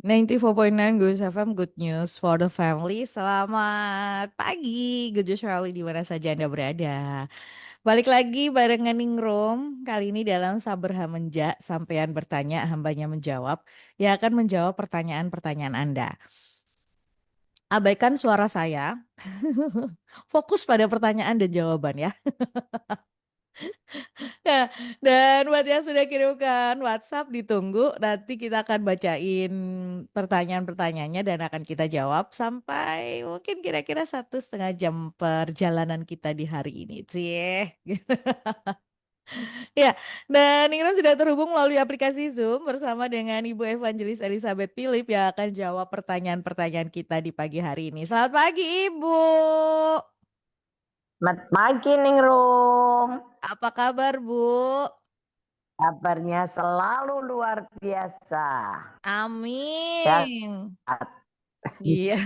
94.9 Good FM, good news for the family. Selamat pagi, good news family di mana saja Anda berada. Balik lagi barengan Ningrum, kali ini dalam Saber Hamenja, sampean bertanya, hambanya menjawab, yang akan menjawab pertanyaan-pertanyaan Anda. Abaikan suara saya, fokus pada pertanyaan dan jawaban ya. Nah, dan buat yang sudah kirimkan WhatsApp ditunggu, nanti kita akan bacain pertanyaan-pertanyaannya dan akan kita jawab sampai mungkin kira-kira 1,5 jam perjalanan kita di hari ini. Cie. Ya, dan Ningrum sudah terhubung melalui aplikasi Zoom bersama dengan Ibu Evangelis Elizabeth Philip yang akan jawab pertanyaan-pertanyaan kita di pagi hari ini. Selamat pagi Ibu. Selamat pagi Ningrum. Apa kabar Bu? Kabarnya selalu luar biasa. Amin. Iya.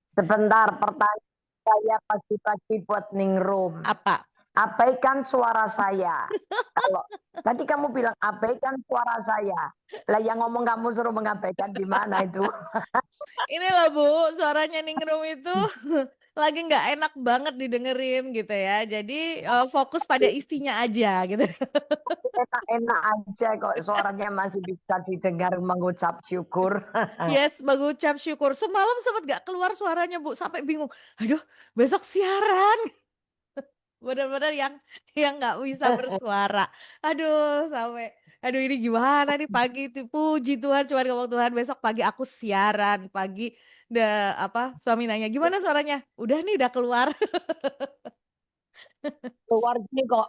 Sebentar, pertanyaan saya pagi-pagi buat Ningrum. Apa? Abaikan suara saya. Kalau tadi kamu bilang abaikan suara saya. Lah yang ngomong kamu suruh mengabaikan di mana itu? Ini loh Bu, suaranya Ningrum itu lagi nggak enak banget didengerin gitu ya. Jadi fokus pada isinya aja gitu. Enak-enak aja kok suaranya masih bisa didengar mengucap syukur. Yes, mengucap syukur. Semalam sempat nggak keluar suaranya Bu, sampai bingung. Aduh, besok siaran. Benar-benar yang nggak bisa bersuara. Aduh, sampai aduh ini gimana nih pagi itu puji Tuhan cuma ngomong Tuhan besok pagi aku siaran pagi suami nanya gimana suaranya udah nih udah keluar. Keluar gini kok.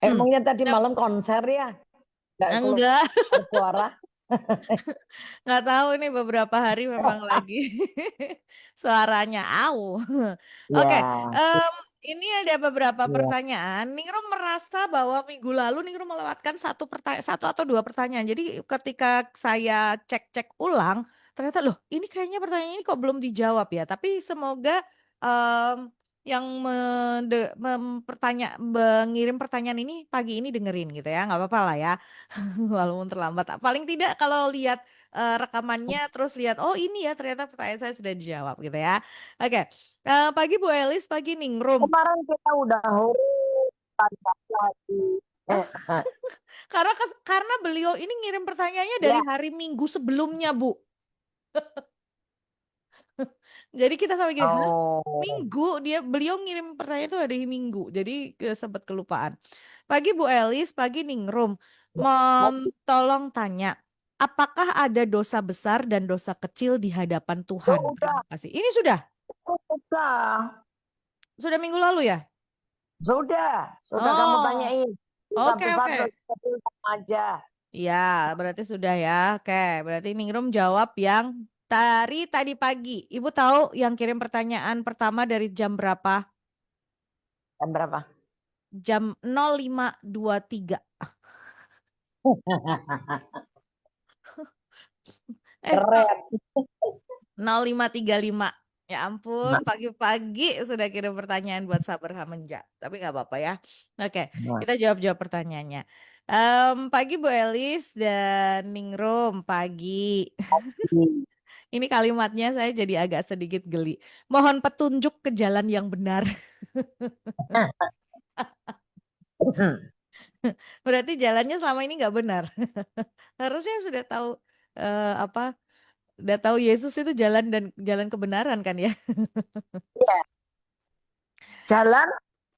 Hmm. Emangnya tadi malam konser ya? Nggak keluar Enggak, suara. nggak tahu nih beberapa hari memang lagi suaranya au. Oke, Ya, ini ada beberapa ya. pertanyaan. Ningrum merasa bahwa minggu lalu Ningrum melewatkan satu atau dua pertanyaan. Jadi ketika saya cek-cek ulang, ternyata loh ini kayaknya pertanyaan ini kok belum dijawab ya. Tapi semoga em, yang mengirim pertanyaan ini pagi ini dengerin gitu ya, nggak apa-apa lah ya. Walaupun terlambat. Paling tidak kalau lihat rekamannya terus lihat oh ini ya ternyata pertanyaan saya sudah dijawab gitu ya. Oke. Pagi Bu Elis, pagi Ningrum. Kemarin kita udah tanpa lagi. Oh, karena beliau ini ngirim pertanyaannya dari Ya, hari Minggu sebelumnya, Bu. Jadi kita sampai gini, hah? oh, Minggu beliau ngirim pertanyaan itu hari Minggu. Jadi sempat kelupaan. Pagi Bu Elis, pagi Ningrum. Tolong tanya, apakah ada dosa besar dan dosa kecil di hadapan Tuhan? sudah, Terima kasih. Ini sudah, sudah, sudah minggu lalu ya? sudah kamu Oh, tanyain. Dosa oke besar, oke. dosa kecil sama aja. Ya, berarti sudah ya. Oke, berarti Ningrum jawab yang tadi pagi. Ibu tahu yang kirim pertanyaan pertama dari jam berapa? Jam berapa? Jam 05.23. Keren. 05.35. Ya ampun, pagi-pagi sudah kirim pertanyaan buat Sabar Hamenja. Tapi nggak apa-apa ya. Oke, Nah, kita jawab-jawab pertanyaannya. Pagi Bu Elis dan Ningrum, pagi. Ini kalimatnya saya jadi agak sedikit geli. Mohon petunjuk ke jalan yang benar. Berarti jalannya selama ini nggak benar. Harusnya sudah tahu eh, apa? Udah tahu Yesus itu jalan dan jalan kebenaran kan ya? Iya, jalan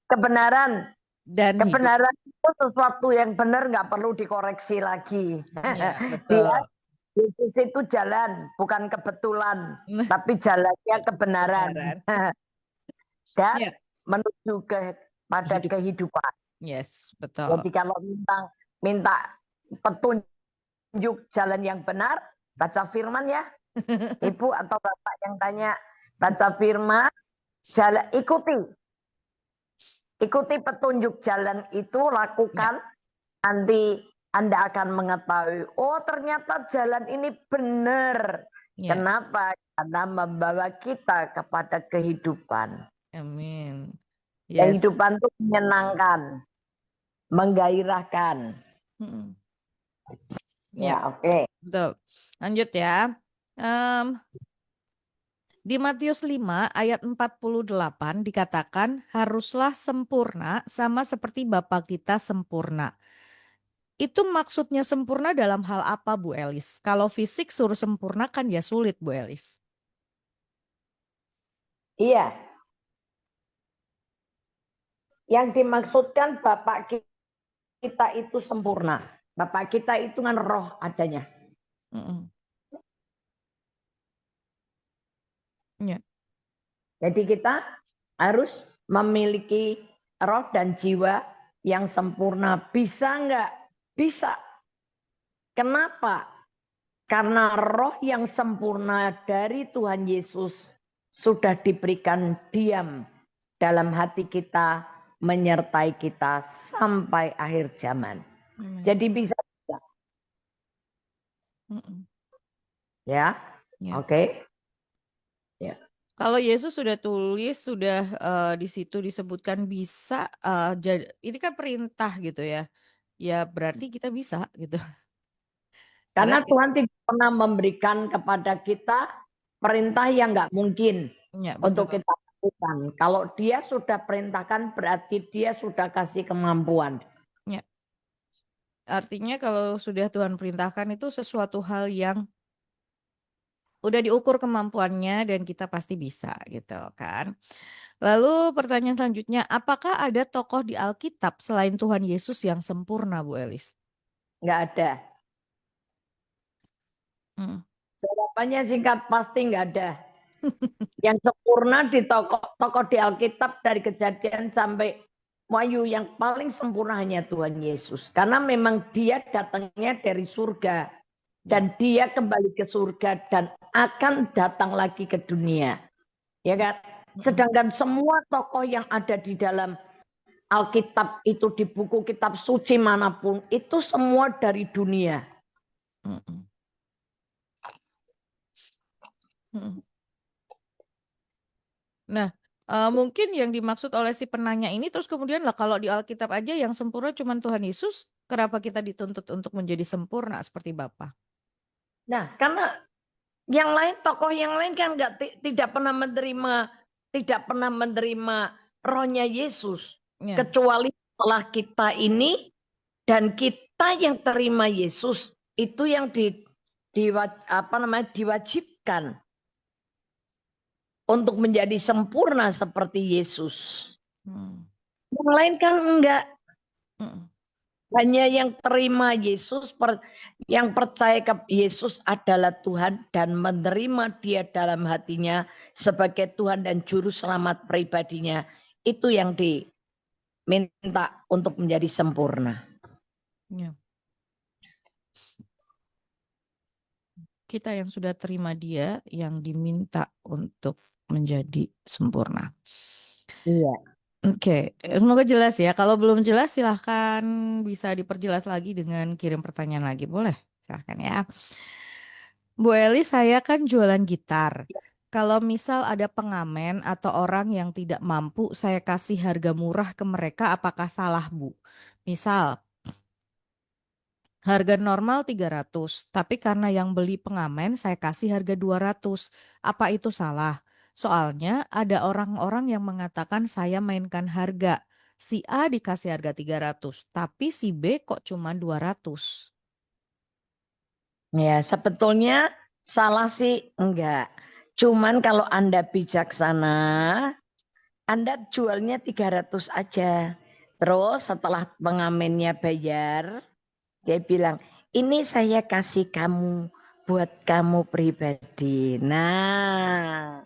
kebenaran. Dan hidup. Kebenaran itu sesuatu yang benar nggak perlu dikoreksi lagi. Ya, Dia betul. Yesus itu jalan, bukan kebetulan, Nah, tapi jalannya kebenaran kebenaran. dan Ya, menuju pada hidup. kehidupan. Yes, betul. Jadi kalau minta petunjuk jalan yang benar, baca firman ya, ibu atau bapak yang tanya, baca firman, jalan ikuti petunjuk jalan itu, Ya, lakukan, nanti Anda akan mengetahui, oh ternyata jalan ini benar. ya. Kenapa? Karena membawa kita kepada kehidupan. Amin. Yes. Kehidupan itu menyenangkan, menggairahkan. Mm-mm. Ya, oke. Betul. Lanjut ya. Di Matius 5 ayat 48 dikatakan haruslah sempurna sama seperti Bapa kita sempurna. Itu maksudnya sempurna dalam hal apa Bu Elis? Kalau fisik suruh sempurna kan ya sulit Bu Elis. Iya. Yang dimaksudkan Bapak kita itu sempurna. Bapak kita itu kan roh adanya. Ya. Jadi kita harus memiliki roh dan jiwa yang sempurna. Bisa enggak? Bisa. Kenapa? Karena roh yang sempurna dari Tuhan Yesus sudah diberikan diam dalam hati kita, menyertai kita sampai akhir zaman. Jadi bisa. Ya, oke. Ya. Kalau Yesus sudah tulis, sudah di situ disebutkan bisa, ini kan perintah gitu ya. Ya berarti kita bisa gitu. Karena Tuhan tidak pernah memberikan kepada kita perintah yang nggak mungkin untuk kita lakukan. Kalau dia sudah perintahkan berarti dia sudah kasih kemampuan. Ya. Artinya kalau sudah Tuhan perintahkan itu sesuatu hal yang udah diukur kemampuannya dan kita pasti bisa gitu kan. Lalu pertanyaan selanjutnya, apakah ada tokoh di Alkitab selain Tuhan Yesus yang sempurna Bu Elis? Nggak ada. Jawabannya singkat, pasti nggak ada. Yang sempurna di tokoh di Alkitab dari Kejadian sampai Wahyu yang paling sempurna hanya Tuhan Yesus. Karena memang dia datangnya dari surga. Dan dia kembali ke surga dan akan datang lagi ke dunia. Ya kan? Sedangkan semua tokoh yang ada di dalam Alkitab itu di buku kitab suci manapun itu semua dari dunia. Nah, mungkin yang dimaksud oleh si penanya ini terus kemudian lah kalau di Alkitab aja yang sempurna cuma Tuhan Yesus, kenapa kita dituntut untuk menjadi sempurna seperti Bapa? Nah, karena yang lain tokoh yang lain kan tidak pernah menerima rohnya Yesus kecuali setelah kita ini dan kita yang terima Yesus itu yang diwajibkan untuk menjadi sempurna seperti Yesus. Yang lain kan enggak. Hanya yang terima Yesus, yang percaya ke Yesus adalah Tuhan dan menerima dia dalam hatinya sebagai Tuhan dan Juru Selamat pribadinya. Itu yang diminta untuk menjadi sempurna. Kita yang sudah terima dia yang diminta untuk menjadi sempurna. Iya. Oke, semoga jelas ya. Kalau belum jelas silahkan bisa diperjelas lagi dengan kirim pertanyaan lagi. Boleh? Silahkan ya. Bu Eli, saya kan jualan gitar. Kalau misal ada pengamen atau orang yang tidak mampu, saya kasih harga murah ke mereka, apakah salah, Bu? Misal, harga normal 300, tapi karena yang beli pengamen saya kasih harga 200. Apa itu salah? Soalnya ada orang-orang yang mengatakan saya mainkan harga. Si A dikasih harga 300, tapi si B kok cuma 200. Ya, sebetulnya salah sih enggak. Cuman kalau Anda bijaksana, Anda jualnya 300 aja. Terus setelah pengamennya bayar, dia bilang, ini saya kasih kamu buat kamu pribadi. Nah,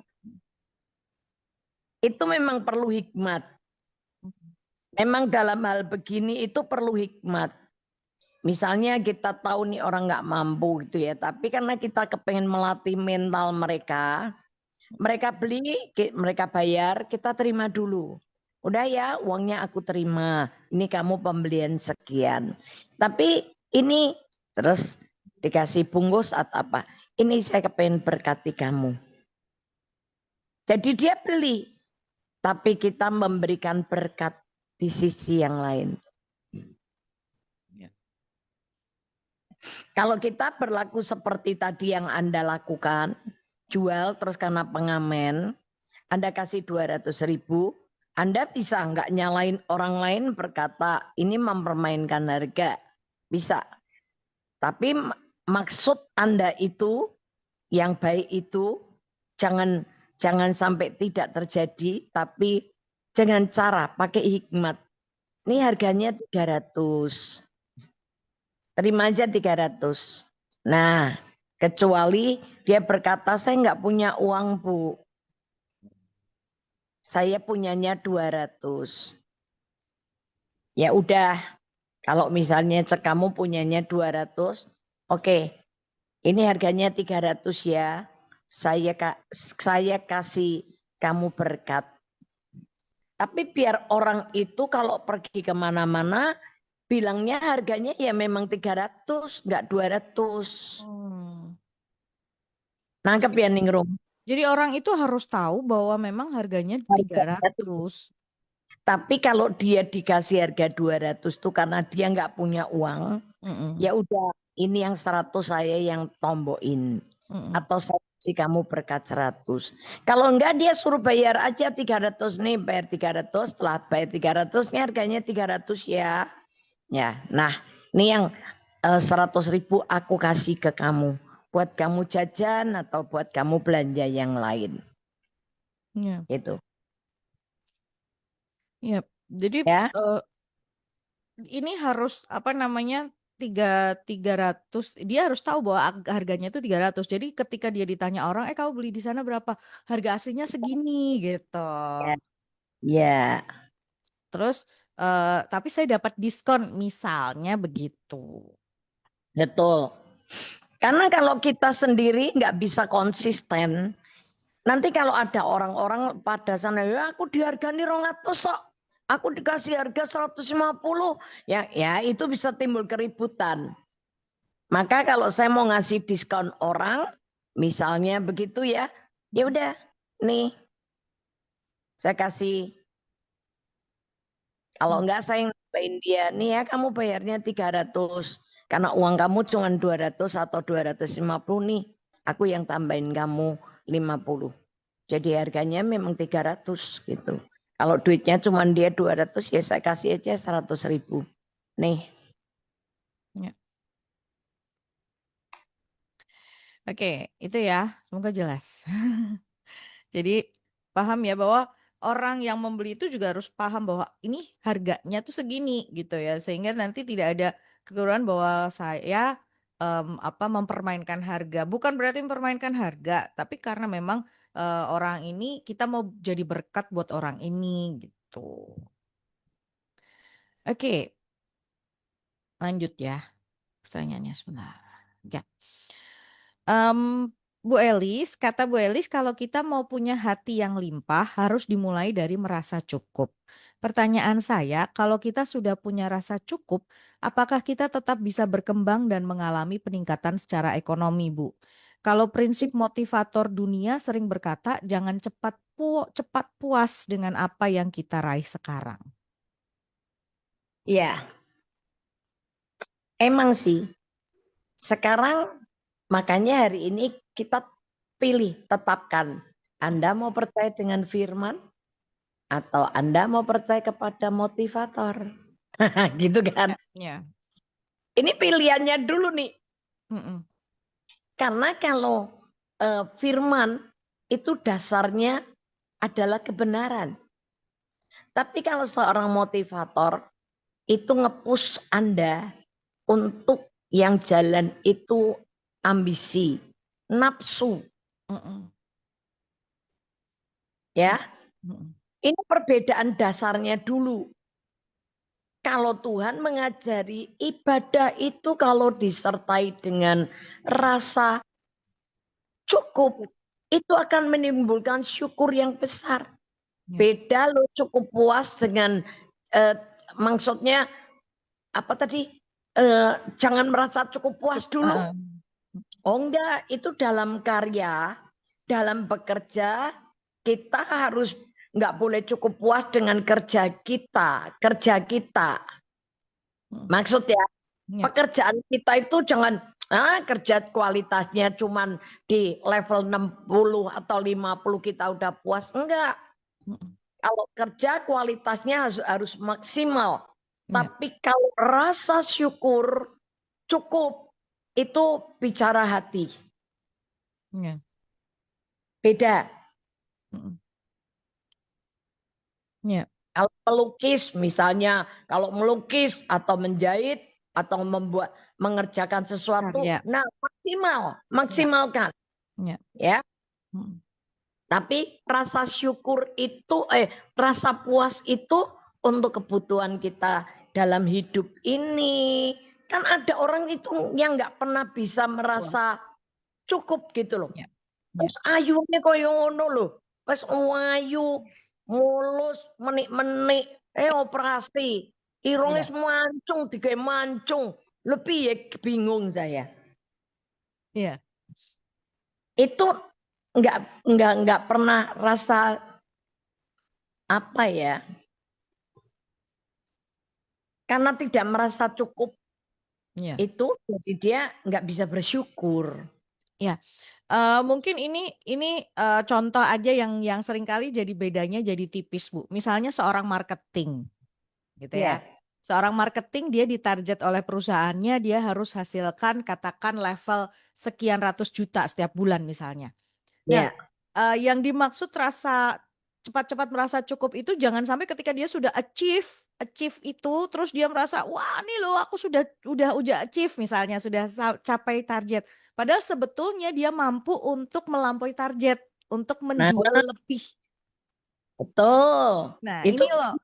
itu memang perlu hikmat. Memang dalam hal begini itu perlu hikmat. Misalnya kita tahu nih orang nggak mampu gitu ya, tapi karena kita kepengen melatih mental mereka, mereka beli, mereka bayar, kita terima dulu. Udah ya, uangnya aku terima. Ini kamu pembelian sekian. Tapi ini terus dikasih bungkus atau apa. Ini saya kepengen berkati kamu. Jadi dia beli. Tapi kita memberikan berkat di sisi yang lain. Kalau kita berlaku seperti tadi yang Anda lakukan, jual terus karena pengamen, Anda kasih 200.000, Anda bisa nggak nyalain orang lain berkata ini mempermainkan harga. Bisa. Tapi maksud Anda itu, yang baik itu, jangan sampai tidak terjadi, tapi dengan cara pakai hikmat. Ini harganya 300. Terima aja 300. Nah, kecuali dia berkata saya nggak punya uang Bu. Saya punyanya 200. Ya udah, kalau misalnya kamu punyanya 200, oke. Ini harganya 300 ya. Saya kasih kamu berkat. Tapi biar orang itu kalau pergi kemana-mana, bilangnya harganya ya memang 300, nggak 200. Nangkep ya Ningrum? Jadi orang itu harus tahu bahwa memang harganya Harganya 300. Tapi kalau dia dikasih harga 200 tuh karena dia nggak punya uang, Mm-mm. ya udah ini yang 100 saya yang tombokin. Mm-mm. Atau saya kasih kamu berkat 100. Kalau enggak dia suruh bayar aja 300 nih, bayar 300, setelah bayar 300 nya harganya 300 ya. Ya, nah ini yang 100.000 aku kasih ke kamu. Buat kamu jajan atau buat kamu belanja yang lain. Ya, Itu. ya. Jadi Ya, ini harus apa namanya 300, dia harus tahu bahwa harganya itu 300. Jadi ketika dia ditanya orang, kamu beli di sana berapa? Harga aslinya segini gitu. ya, ya, Terus tapi saya dapat diskon misalnya begitu. betul. Karena kalau kita sendiri nggak bisa konsisten, nanti kalau ada orang-orang pada sana, ya aku dihargani 200 kok. Aku dikasih harga 150. Ya, itu bisa timbul keributan. Maka kalau saya mau ngasih diskon orang, misalnya begitu ya, ya udah, nih saya kasih. Kalau enggak saya nambahin dia, nih ya kamu bayarnya 300. Karena uang kamu cuma 200 atau 250 nih. Aku yang tambahin kamu 50. Jadi harganya memang 300 gitu. Kalau duitnya cuma dia 200 ya saya kasih aja 100.000. Nih. Ya. Oke, itu ya, semoga jelas. Jadi paham ya bahwa orang yang membeli itu juga harus paham bahwa ini harganya tuh segini gitu ya, sehingga nanti tidak ada kekeliruan bahwa saya mempermainkan harga. Bukan berarti mempermainkan harga, tapi karena memang orang ini kita mau jadi berkat buat orang ini gitu. Oke, lanjut ya pertanyaannya sebentar. Ya. Em, Bu Elis, kata Bu Elis, kalau kita mau punya hati yang limpah, harus dimulai dari merasa cukup. Pertanyaan saya, kalau kita sudah punya rasa cukup, apakah kita tetap bisa berkembang dan mengalami peningkatan secara ekonomi, Bu? Kalau prinsip motivator dunia sering berkata, jangan cepat puas dengan apa yang kita raih sekarang. Ya, emang sih. Sekarang makanya hari ini kita pilih, tetapkan. Anda mau percaya dengan firman atau Anda mau percaya kepada motivator? Gitu kan. Ya. Ini pilihannya dulu nih. Mm-mm. Karena kalau firman itu dasarnya adalah kebenaran. Tapi kalau seorang motivator itu nge-push Anda untuk yang jalan itu ambisi, nafsu, Mm-mm. ya. Mm-mm. Ini perbedaan dasarnya dulu. Kalau Tuhan mengajari ibadah itu kalau disertai dengan rasa cukup, itu akan menimbulkan syukur yang besar. Ya. Beda lo cukup puas dengan maksudnya apa tadi? Jangan merasa cukup puas dulu. Oh enggak, itu dalam karya, dalam bekerja, kita harus nggak boleh cukup puas dengan kerja kita. Mm. Maksudnya, Ya. Pekerjaan kita itu jangan kerja kualitasnya cuman di level 60 atau 50 kita udah puas. Enggak. Mm-mm. Kalau kerja kualitasnya harus maksimal. Ya. Tapi kalau rasa syukur cukup, itu bicara hati. Ya. Beda. Mm-mm. Ya. Kalau pelukis misalnya, kalau melukis atau menjahit atau mengerjakan sesuatu, Karya. nah Ya. maksimalkan Ya. ya. Mm. Tapi rasa syukur itu, rasa puas itu untuk kebutuhan kita dalam hidup ini. Kan ada orang itu yang nggak pernah bisa Wah. merasa cukup gitu loh. Ya. Ya. Wis ayune kaya ngono lho. Wis ayu, mulus, menik-menik, operasi. Irunge Iya. mancung, digawe mancung. Lho piye bingung saya. Iya. Itu enggak pernah rasa apa ya? Karena tidak merasa cukup Iya. itu jadi dia enggak bisa bersyukur. Ya. Mungkin ini contoh aja yang seringkali jadi bedanya jadi tipis, Bu. Misalnya seorang marketing, gitu ya. Iya. Seorang marketing dia ditarget oleh perusahaannya, dia harus hasilkan katakan level sekian ratus juta setiap bulan misalnya. Nah, Iya. yang dimaksud rasa cepat-cepat merasa cukup itu jangan sampai ketika dia sudah achieve itu terus dia merasa wah nih loh aku sudah achieve misalnya sudah capai target. Padahal sebetulnya dia mampu untuk melampaui target, untuk Nah, menjual lebih. betul. Nah, Itu ini loh.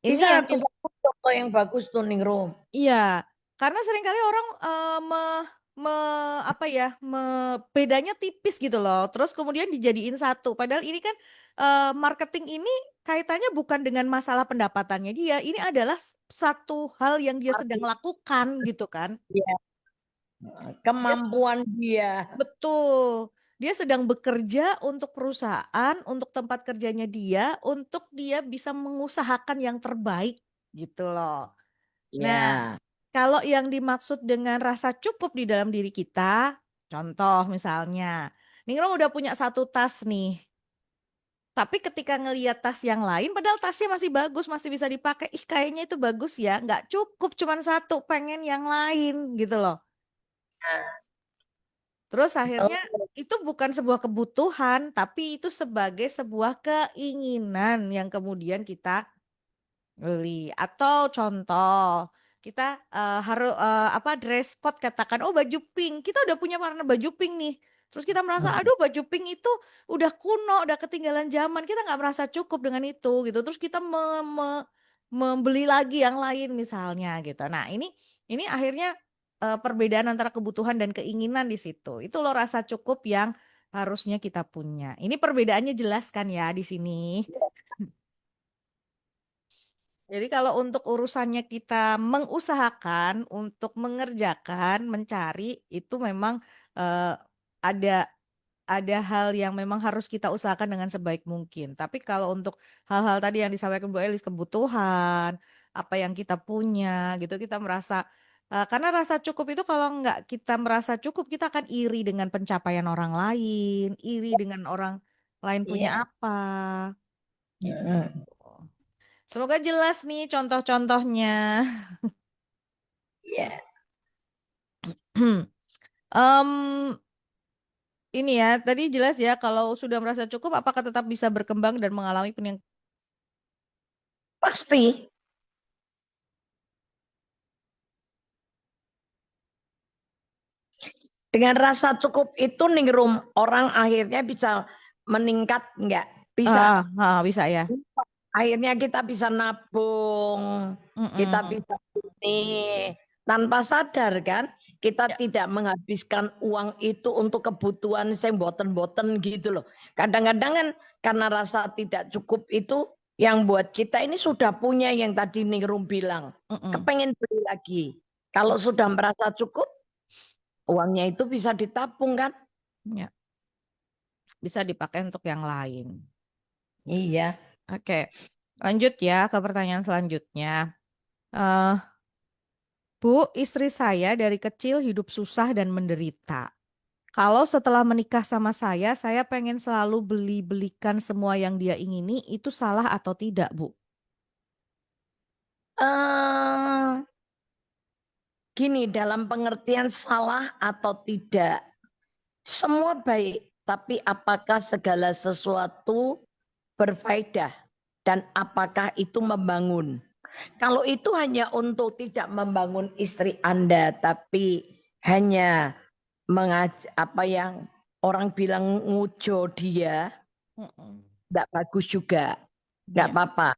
Ini bisa yang tuh contoh yang bagus tuh Ningrum. iya, karena seringkali orang apa ya, bedanya tipis gitu loh. Terus kemudian dijadiin satu. Padahal ini kan marketing ini kaitannya bukan dengan masalah pendapatannya dia. Ini adalah satu hal yang dia sedang lakukan gitu kan. Iya. Dia Kemampuan dia. betul. Dia sedang bekerja untuk perusahaan, untuk tempat kerjanya dia, untuk dia bisa mengusahakan yang terbaik gitu loh. Nah, Ya. kalau yang dimaksud dengan rasa cukup di dalam diri kita, contoh misalnya, Ningrum udah punya satu tas nih, tapi ketika ngeliat tas yang lain, padahal tasnya masih bagus, masih bisa dipakai, ih kayaknya itu bagus ya, nggak cukup cuman satu, pengen yang lain gitu loh. Terus akhirnya Oh, itu bukan sebuah kebutuhan, tapi itu sebagai sebuah keinginan yang kemudian kita beli. Atau contoh, kita harus apa dress code katakan, oh baju pink, kita udah punya warna baju pink nih. Terus kita merasa, aduh baju pink itu udah kuno, udah ketinggalan zaman, kita nggak merasa cukup dengan itu gitu. Terus kita membeli lagi yang lain misalnya gitu. Nah ini akhirnya perbedaan antara kebutuhan dan keinginan di situ. Itu loh rasa cukup yang harusnya kita punya. Ini perbedaannya jelas kan ya di sini. Jadi kalau untuk urusannya kita mengusahakan untuk mengerjakan, mencari itu memang eh, ada ada hal yang memang harus kita usahakan dengan sebaik mungkin. Tapi kalau untuk hal-hal tadi yang disampaikan Bu Elis, kebutuhan, apa yang kita punya gitu, kita merasa karena rasa cukup itu kalau nggak kita merasa cukup, kita akan iri dengan pencapaian orang lain, iri dengan orang lain punya iya. apa, gitu. Mm. Semoga jelas nih contoh-contohnya. Iya. Em, ini ya, tadi jelas ya kalau sudah merasa cukup, apakah tetap bisa berkembang dan mengalami peningkatan? Pasti. Dengan rasa cukup itu Ningrum orang akhirnya bisa meningkat enggak? Bisa. Bisa ya. Akhirnya kita bisa nabung, kita Mm-mm. bisa ini tanpa sadar kan, kita Ya, tidak menghabiskan uang itu untuk kebutuhan yang boten-boten gitu loh. Kadang-kadang kan karena rasa tidak cukup itu yang buat kita ini sudah punya yang tadi Ningrum bilang, mm-mm. kepengen beli lagi. Kalau sudah merasa cukup, uangnya itu bisa ditabung kan? Ya, bisa dipakai untuk yang lain. Iya. Oke, lanjut ya ke pertanyaan selanjutnya. Eh, Bu, istri saya dari kecil hidup susah dan menderita. Kalau setelah menikah sama saya pengen selalu belikan semua yang dia ingini, itu salah atau tidak, Bu? Eh, Gini, dalam pengertian salah atau tidak, semua baik, tapi apakah segala sesuatu berfaedah dan apakah itu membangun? Kalau itu hanya untuk tidak membangun istri Anda, tapi hanya apa yang orang bilang ngujo dia, Mm-mm. tidak bagus juga, nggak Iya, apa-apa.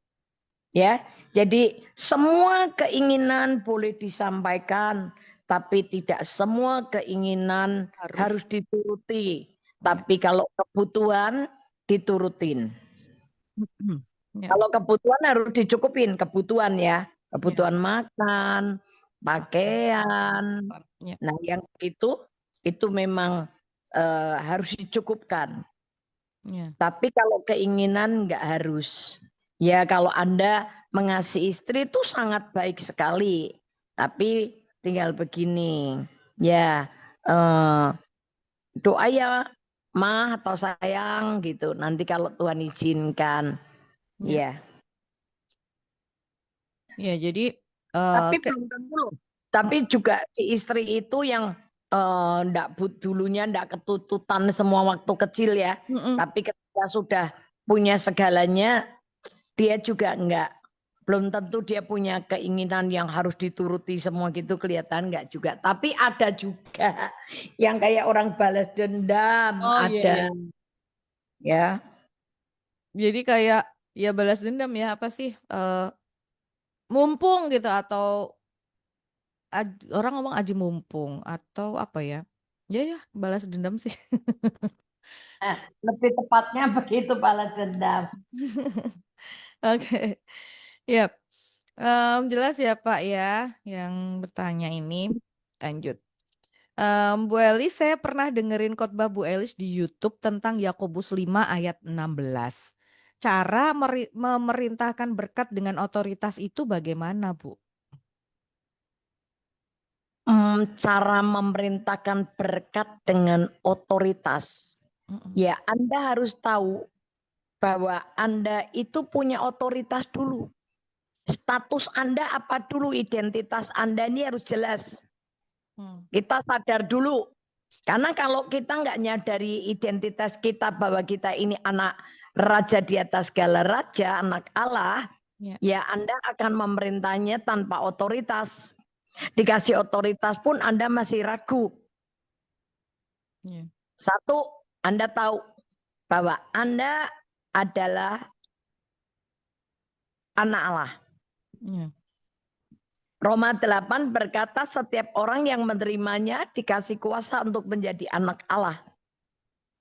Ya, jadi semua keinginan boleh disampaikan, tapi tidak semua keinginan harus. harus dituruti. Iya. Tapi kalau kebutuhan diturutin. Mm-mm. Iya, Kalau kebutuhan harus dicukupin, kebutuhan ya, iya. kebutuhan makan, Pakai. pakaian. Iya, Nah, yang itu memang harus dicukupkan. iya. Tapi kalau keinginan nggak harus. Ya kalau Anda mengasihi istri itu sangat baik sekali. Tapi tinggal begini. Ya eh, doa ya mah atau sayang gitu. Nanti kalau Tuhan izinkan. Iya. Ya. Iya, jadi Tapi ke belum tentu loh. Tapi juga si istri itu yang dulunya ndak ketututan semua waktu kecil ya. Mm-mm. Tapi ketika sudah punya segalanya, dia juga enggak, belum tentu dia punya keinginan yang harus dituruti semua gitu, kelihatan enggak juga. Tapi ada juga yang kayak orang balas dendam, Oh iya iya. ada ya. Jadi kayak ya balas dendam ya apa sih? Mumpung gitu atau orang ngomong aji mumpung atau apa ya? Ya ya balas dendam sih. Nah, lebih tepatnya begitu balas dendam. Oke. Ya, jelas ya Pak ya yang bertanya ini. Lanjut. Bu Elis, saya pernah dengerin khotbah Bu Elis di YouTube tentang Yakobus 5 ayat 16. Cara memerintahkan berkat dengan otoritas itu bagaimana, Bu? Cara memerintahkan berkat dengan otoritas. Mm-mm. Ya, Anda harus tahu bahwa Anda itu punya otoritas dulu. Status Anda apa dulu, identitas Anda ini harus jelas. Hmm. Kita sadar dulu. Karena kalau kita nggak nyadari identitas kita bahwa kita ini anak raja di atas segala raja, anak Allah, Ya, ya Anda akan memerintahnya tanpa otoritas. Dikasih otoritas pun Anda masih ragu. ya, Satu, Anda tahu bahwa Anda adalah anak Allah. ya. Roma 8 berkata setiap orang yang menerimanya dikasih kuasa untuk menjadi anak Allah.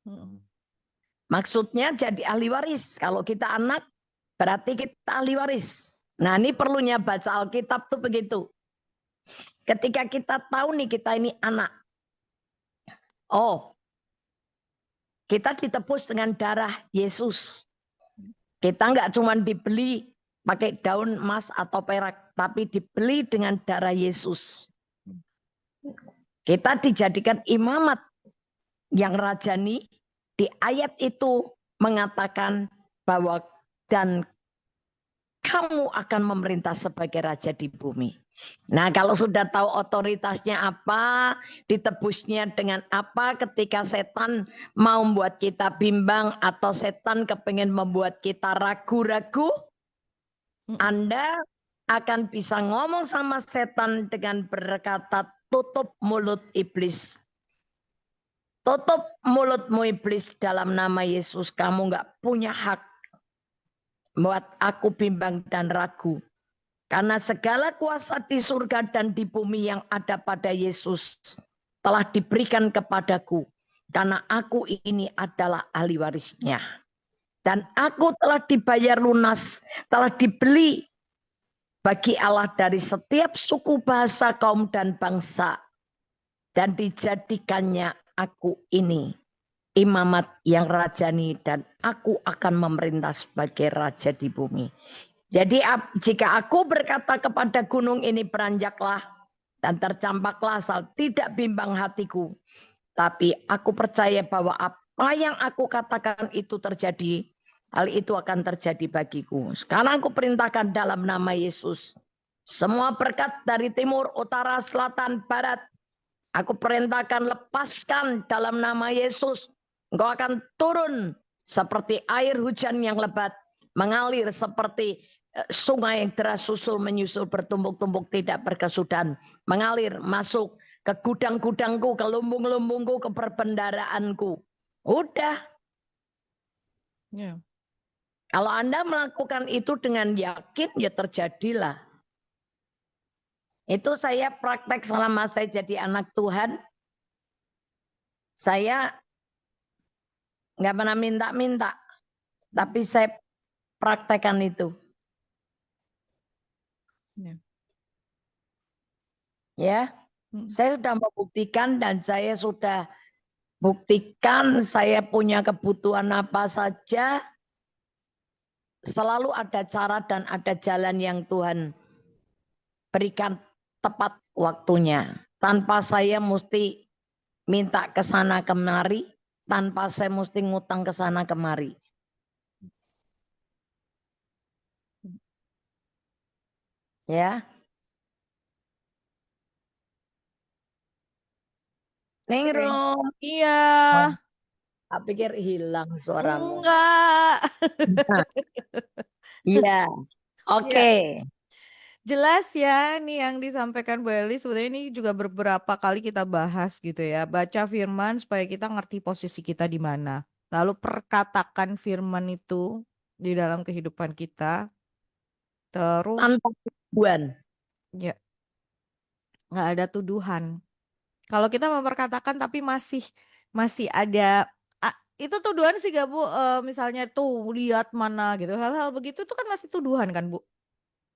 Mm-mm. Maksudnya jadi ahli waris. Kalau kita anak, berarti kita ahli waris. Nah ini perlunya baca Alkitab tuh begitu. Ketika kita tahu nih kita ini anak. Oh, kita ditebus dengan darah Yesus. Kita nggak cuma dibeli pakai daun emas atau perak, tapi dibeli dengan darah Yesus. Kita dijadikan imamat yang rajani. Di ayat itu mengatakan bahwa dan kamu akan memerintah sebagai raja di bumi. Nah, kalau sudah tahu otoritasnya apa, ditebusnya dengan apa, ketika setan mau membuat kita bimbang atau setan kepengen membuat kita ragu-ragu, Mm-mm. Anda akan bisa ngomong sama setan dengan berkata, tutup mulut iblis. Tutup mulutmu iblis dalam nama Yesus. Kamu nggak punya hak buat aku bimbang dan ragu. Karena segala kuasa di surga dan di bumi yang ada pada Yesus telah diberikan kepadaku. Karena aku ini adalah ahli warisnya. Dan aku telah dibayar lunas, telah dibeli bagi Allah dari setiap suku, bahasa, kaum, dan bangsa. Dan dijadikannya aku ini imamat yang rajani dan aku akan memerintah sebagai raja di bumi. Jadi jika aku berkata kepada gunung ini beranjaklah dan tercampaklah asal tidak bimbang hatiku. Tapi aku percaya bahwa apa yang aku katakan itu terjadi. Hal itu akan terjadi bagiku. Sekarang aku perintahkan dalam nama Yesus. Semua berkat dari timur, utara, selatan, barat. Aku perintahkan lepaskan dalam nama Yesus. Engkau akan turun seperti air hujan yang lebat. Mengalir seperti sungai yang deras susul menyusul bertumpuk-tumpuk tidak berkesudahan. Mengalir masuk ke gudang-gudangku, ke lumbung-lumbungku, ke perbendaraanku. Udah. Ya. Kalau Anda melakukan itu dengan yakin, ya terjadilah. Itu saya praktek selama saya jadi anak Tuhan. Saya nggak pernah minta-minta. Tapi saya praktekkan itu. Ya, saya sudah membuktikan dan saya sudah buktikan saya punya kebutuhan apa saja. Selalu ada cara dan ada jalan yang Tuhan berikan tepat waktunya. Tanpa saya mesti minta ke sana kemari, tanpa saya mesti ngutang ke sana kemari. Ya. Ningrum. Iya. Oh, tak pikir hilang suaramu. Enggak. Iya. Oke. Ya. Jelas ya, nih yang disampaikan Bu Eli sebenarnya ini juga beberapa kali kita bahas gitu ya. Baca firman supaya kita ngerti posisi kita di mana. Lalu perkatakan firman itu di dalam kehidupan kita. Terus Tanpa tujuan. ya nggak ada tuduhan. Kalau kita memperkatakan tapi masih ada itu tuduhan sih gak Bu? Misalnya tuh lihat mana gitu. Hal-hal begitu itu kan masih tuduhan kan Bu?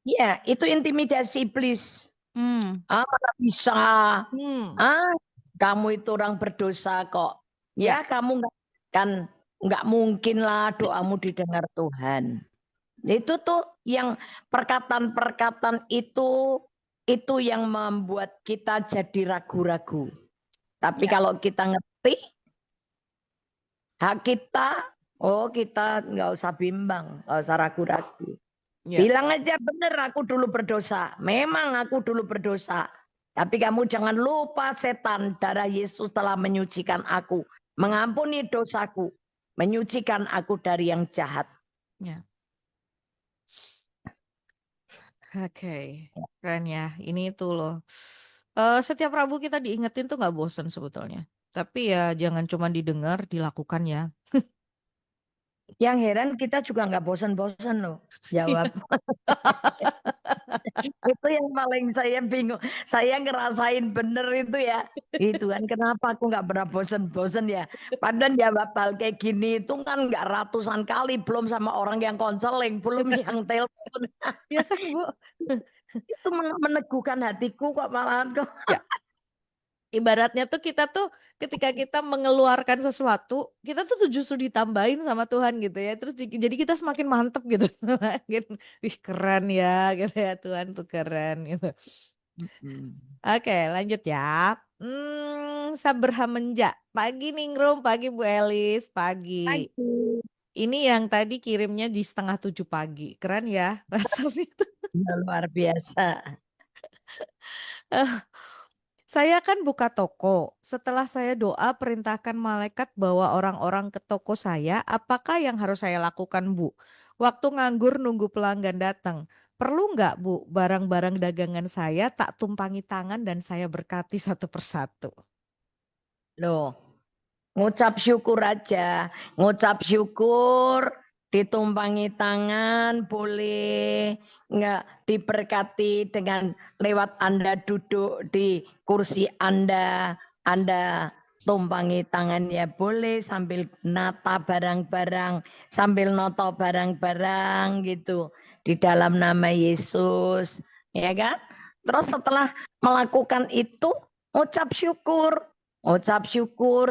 Iya, itu intimidasi iblis. Hmm. Mana bisa? Hmm. Kamu itu orang berdosa kok. Ya. Ya, kamu nggak mungkin lah doamu didengar Tuhan. Itu tuh yang perkataan-perkataan itu yang membuat kita jadi ragu-ragu. Tapi Ya. kalau kita ngerti hak kita, oh kita nggak usah bimbang, nggak usah ragu-ragu. Ya. Bilang aja bener aku dulu berdosa. Memang aku dulu berdosa. Tapi kamu jangan lupa setan, darah Yesus telah menyucikan aku. Mengampuni dosaku. Menyucikan aku dari yang jahat. Ya. Oke, keren ya. Ini itu loh. Setiap Rabu kita diingetin tuh nggak bosan sebetulnya. Tapi ya jangan cuma didengar, dilakukan ya. Yang heran kita juga nggak bosan-bosan loh. Jawab. Itu yang paling saya bingung. Saya ngerasain bener itu ya. Itu kan kenapa aku nggak pernah bosan-bosan ya. Padahal jawab hal kayak gini itu kan nggak ratusan kali. Belum sama orang yang konseling. Belum yang telepon. Ya kan Bu? Itu meneguhkan hatiku kok malahan kok. Ya. Ibaratnya tuh kita tuh ketika kita mengeluarkan sesuatu, kita tuh justru ditambahin sama Tuhan gitu ya. Terus jadi kita semakin mantep gitu. Semakin, wih keren ya gitu ya, Tuhan tuh keren gitu. Oke, lanjut ya. Saberha Menja. Pagi Ningrum, pagi Bu Elis, pagi. Ini yang tadi kirimnya di 6:30 pagi. Keren ya WhatsApp itu. Ya, luar biasa. Saya kan buka toko. Setelah saya doa perintahkan malaikat bawa orang-orang ke toko saya, apakah yang harus saya lakukan, Bu? Waktu nganggur nunggu pelanggan datang. Perlu nggak, Bu, barang-barang dagangan saya tak tumpangi tangan dan saya berkati satu persatu? Loh, ngucap syukur aja. Ngucap syukur, ditumpangi tangan, boleh nggak diberkati dengan lewat Anda duduk di kursi Anda tumpangi tangan ya boleh sambil nata barang-barang, sambil noto barang-barang gitu di dalam nama Yesus, ya kan? Terus setelah melakukan itu, ucap syukur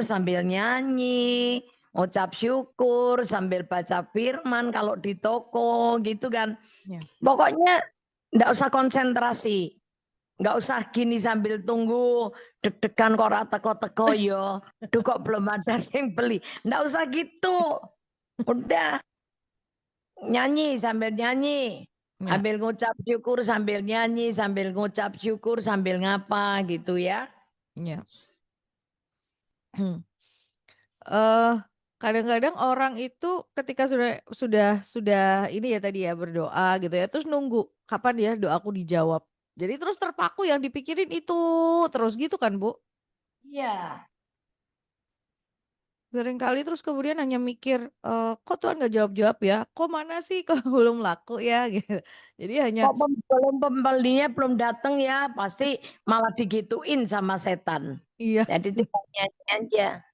sambil nyanyi, ngucap syukur sambil baca firman kalau di toko gitu kan. Ya. Pokoknya enggak usah konsentrasi. Enggak usah gini sambil tunggu deg-degan kok ora teko-teko yo. Duh kok belum ada yang beli. Enggak usah gitu. Udah nyanyi sambil nyanyi. Ya. Sambil ngucap syukur sambil nyanyi, sambil ngucap syukur sambil ngapa gitu ya. Ya. eh Kadang-kadang orang itu ketika sudah ini ya tadi ya berdoa gitu ya, terus nunggu kapan ya doaku dijawab. Jadi terus terpaku yang dipikirin itu terus gitu kan, Bu? Iya. Seringkali terus kemudian hanya mikir, kok Tuhan nggak jawab-jawab ya? Kok mana sih kok belum laku ya gitu. Jadi hanya Kok pembelinya belum datang ya, pasti malah digituin sama setan. iya. Jadi tinggal nyanyi aja.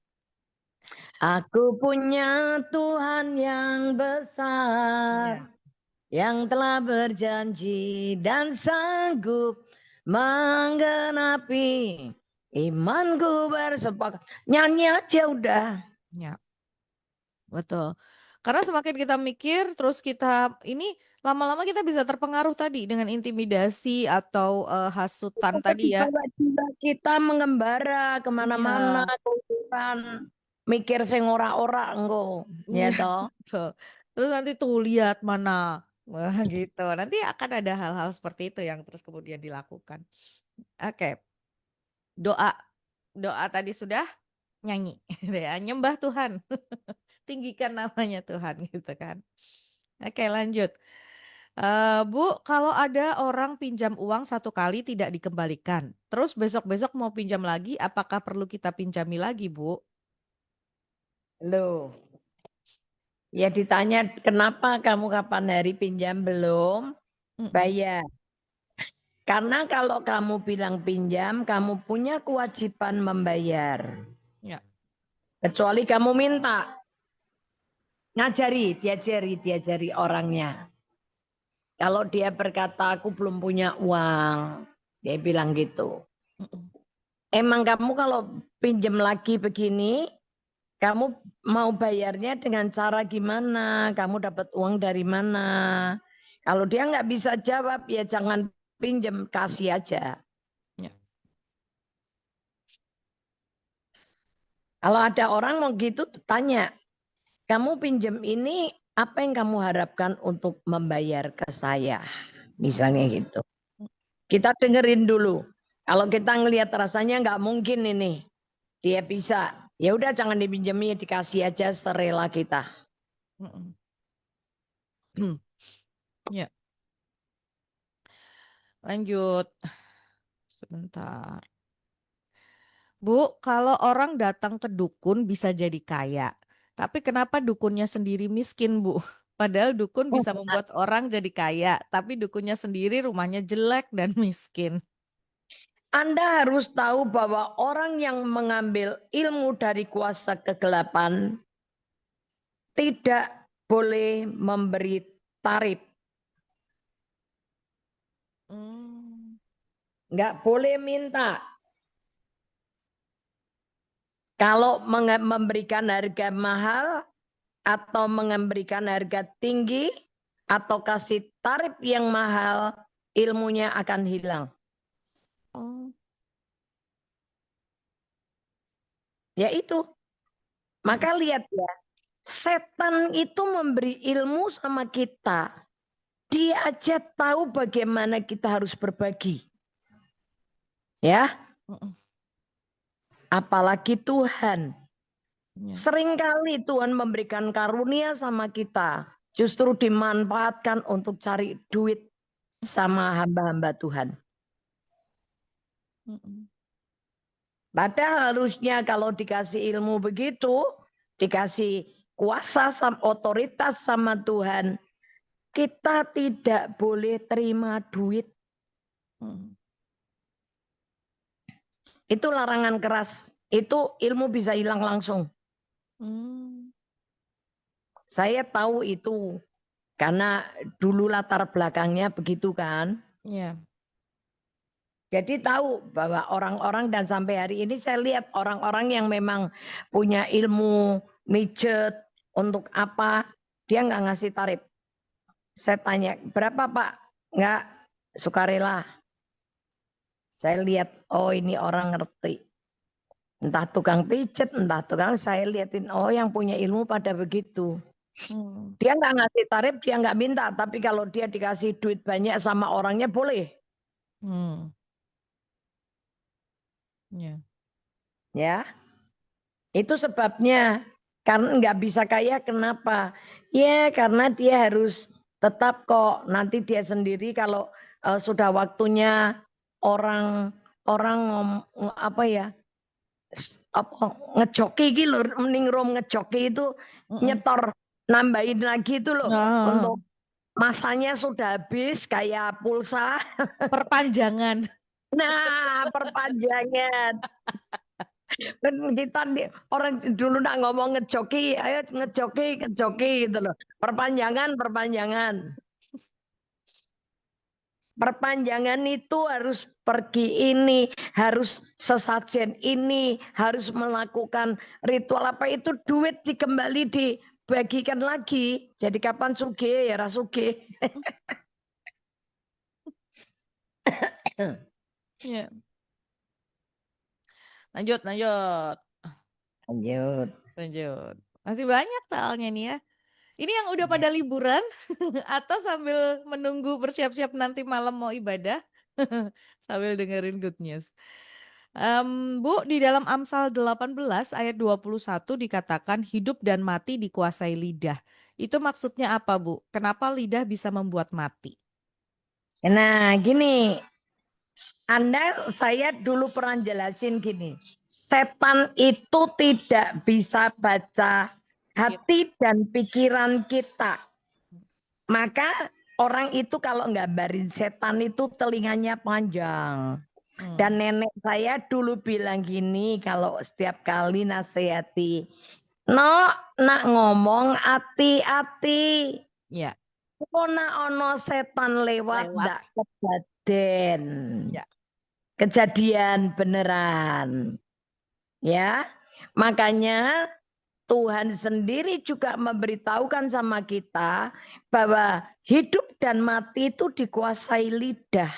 Aku punya Tuhan yang besar, Iya. yang telah berjanji dan sanggup menggenapi imanku bersepakat. Nyanyi aja udah. Ya, betul. Karena semakin kita mikir, terus kita ini lama-lama kita bisa terpengaruh tadi dengan intimidasi atau hasutan Sampai tadi ya. dibawa jiwa kita mengembara Iya, kemana-mana, keluaran, mikir sing ora-ora engko, iya, ya toh. betul. Terus nanti tuh lihat mana, wah gitu. Nanti akan ada hal-hal seperti itu yang terus kemudian dilakukan. Oke, doa, doa tadi sudah nyanyi, gitu ya, nyembah Tuhan, tinggikan namanya Tuhan gitu kan. Oke, lanjut. Bu, kalau ada orang pinjam uang satu kali tidak dikembalikan, terus besok-besok mau pinjam lagi, apakah perlu kita pinjami lagi, Bu? Loh, ya ditanya kenapa kamu kapan hari pinjam belum Mm-mm. bayar. Karena kalau kamu bilang pinjam, kamu punya kewajiban membayar. Ya. Kecuali kamu minta, diajari orangnya. Kalau dia berkata aku belum punya uang, dia bilang gitu. Mm-mm. Emang kamu kalau pinjam lagi begini, kamu mau bayarnya dengan cara gimana? Kamu dapat uang dari mana? Kalau dia nggak bisa jawab, ya jangan pinjam, kasih aja. Ya. Kalau ada orang mau gitu, tanya, kamu pinjam ini, apa yang kamu harapkan untuk membayar ke saya? Misalnya gitu. Kita dengerin dulu. Kalau kita ngelihat rasanya nggak mungkin ini, dia bisa. Ya udah jangan dipinjami, dikasih aja serela kita. Mm-mm. Ya, lanjut. Sebentar. Bu, kalau orang datang ke dukun bisa jadi kaya. Tapi kenapa dukunnya sendiri miskin, Bu? Padahal dukun bisa membuat orang jadi kaya, tapi dukunnya sendiri rumahnya jelek dan miskin. Anda harus tahu bahwa orang yang mengambil ilmu dari kuasa kegelapan tidak boleh memberi tarif. Hmm. Nggak boleh minta. Kalau memberikan harga mahal atau memberikan harga tinggi atau kasih tarif yang mahal, ilmunya akan hilang. Oh. Ya itu. Maka lihat ya, setan itu memberi ilmu sama kita. Dia aja tahu bagaimana kita harus berbagi. Ya, Mm-mm. apalagi Tuhan. Ya. Seringkali Tuhan memberikan karunia sama kita. Justru dimanfaatkan untuk cari duit sama hamba-hamba Tuhan. Mm-mm. Padahal harusnya kalau dikasih ilmu begitu, dikasih kuasa sama otoritas sama Tuhan, kita tidak boleh terima duit. Mm. Itu larangan keras. Itu ilmu bisa hilang langsung. Mm. Saya tahu itu. Karena dulu latar belakangnya begitu kan. Ya. Jadi tahu bahwa orang-orang dan sampai hari ini saya lihat orang-orang yang memang punya ilmu mijet, untuk apa, dia nggak ngasih tarif. Saya tanya, berapa Pak? Nggak, sukarela. Saya lihat, oh ini orang ngerti. Entah tukang pijet, entah tukang, saya liatin, oh yang punya ilmu pada begitu. Dia nggak ngasih tarif, dia nggak minta. Tapi kalau dia dikasih duit banyak sama orangnya, boleh. Ya, itu sebabnya. Karena nggak bisa kaya, kenapa? Ya, karena dia harus tetap kok. Nanti dia sendiri kalau sudah waktunya orang apa ya, ngejoki gitu, mending rom ngejoki itu nyetor, nambahin lagi itu loh. Untuk masanya sudah habis kayak pulsa. Perpanjangan. Nah, perpanjangan. Kan kita orang dulu nak ngomong ngejoki, ayo ngejoki gitu loh. Perpanjangan. Perpanjangan itu harus pergi ini, harus sesajen ini, harus melakukan ritual apa itu, duit dikembali dibagikan lagi. Jadi kapan sugih ya rasuge. Ya. Lanjut. Masih banyak soalnya nih ya. Ini yang udah pada liburan atau sambil menunggu bersiap-siap nanti malam mau ibadah sambil dengerin good news. Bu, di dalam Amsal 18 ayat 21 dikatakan hidup dan mati dikuasai lidah. Itu maksudnya apa, Bu? Kenapa lidah bisa membuat mati? Nah, gini. Saya dulu pernah jelasin gini. Setan itu tidak bisa baca hati dan pikiran kita. Maka orang itu kalau nggambarin setan itu telinganya panjang. Dan nenek saya dulu bilang gini kalau setiap kali nasihati. Nak ngomong hati-hati. Ya. Ono setan lewat ndak kebaden. Ya. Kejadian beneran. Ya. Makanya Tuhan sendiri juga memberitahukan sama kita bahwa hidup dan mati itu dikuasai lidah.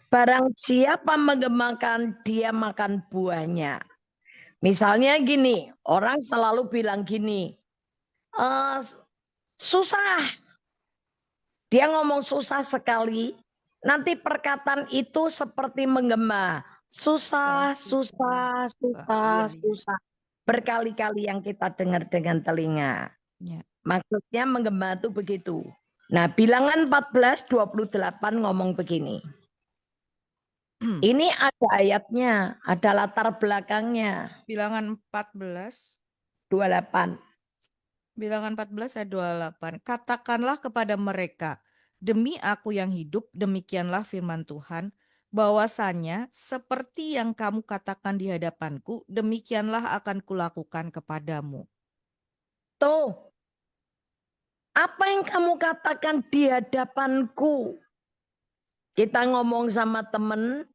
Barang siapa menggemakan, dia makan buahnya. Misalnya gini, orang selalu bilang gini, susah. Dia ngomong susah sekali, nanti perkataan itu seperti menggema. Susah. Berkali-kali yang kita dengar dengan telinga. Maksudnya menggema itu begitu. Nah, bilangan 14:28 ngomong begini. Ini ada ayatnya, ada latar belakangnya. Bilangan 14. 28. Bilangan 14 ayat 28. Katakanlah kepada mereka, demi aku yang hidup, demikianlah firman Tuhan, bahwasanya seperti yang kamu katakan di hadapanku, demikianlah akan kulakukan kepadamu. Tuh, apa yang kamu katakan di hadapanku? Kita ngomong sama temen,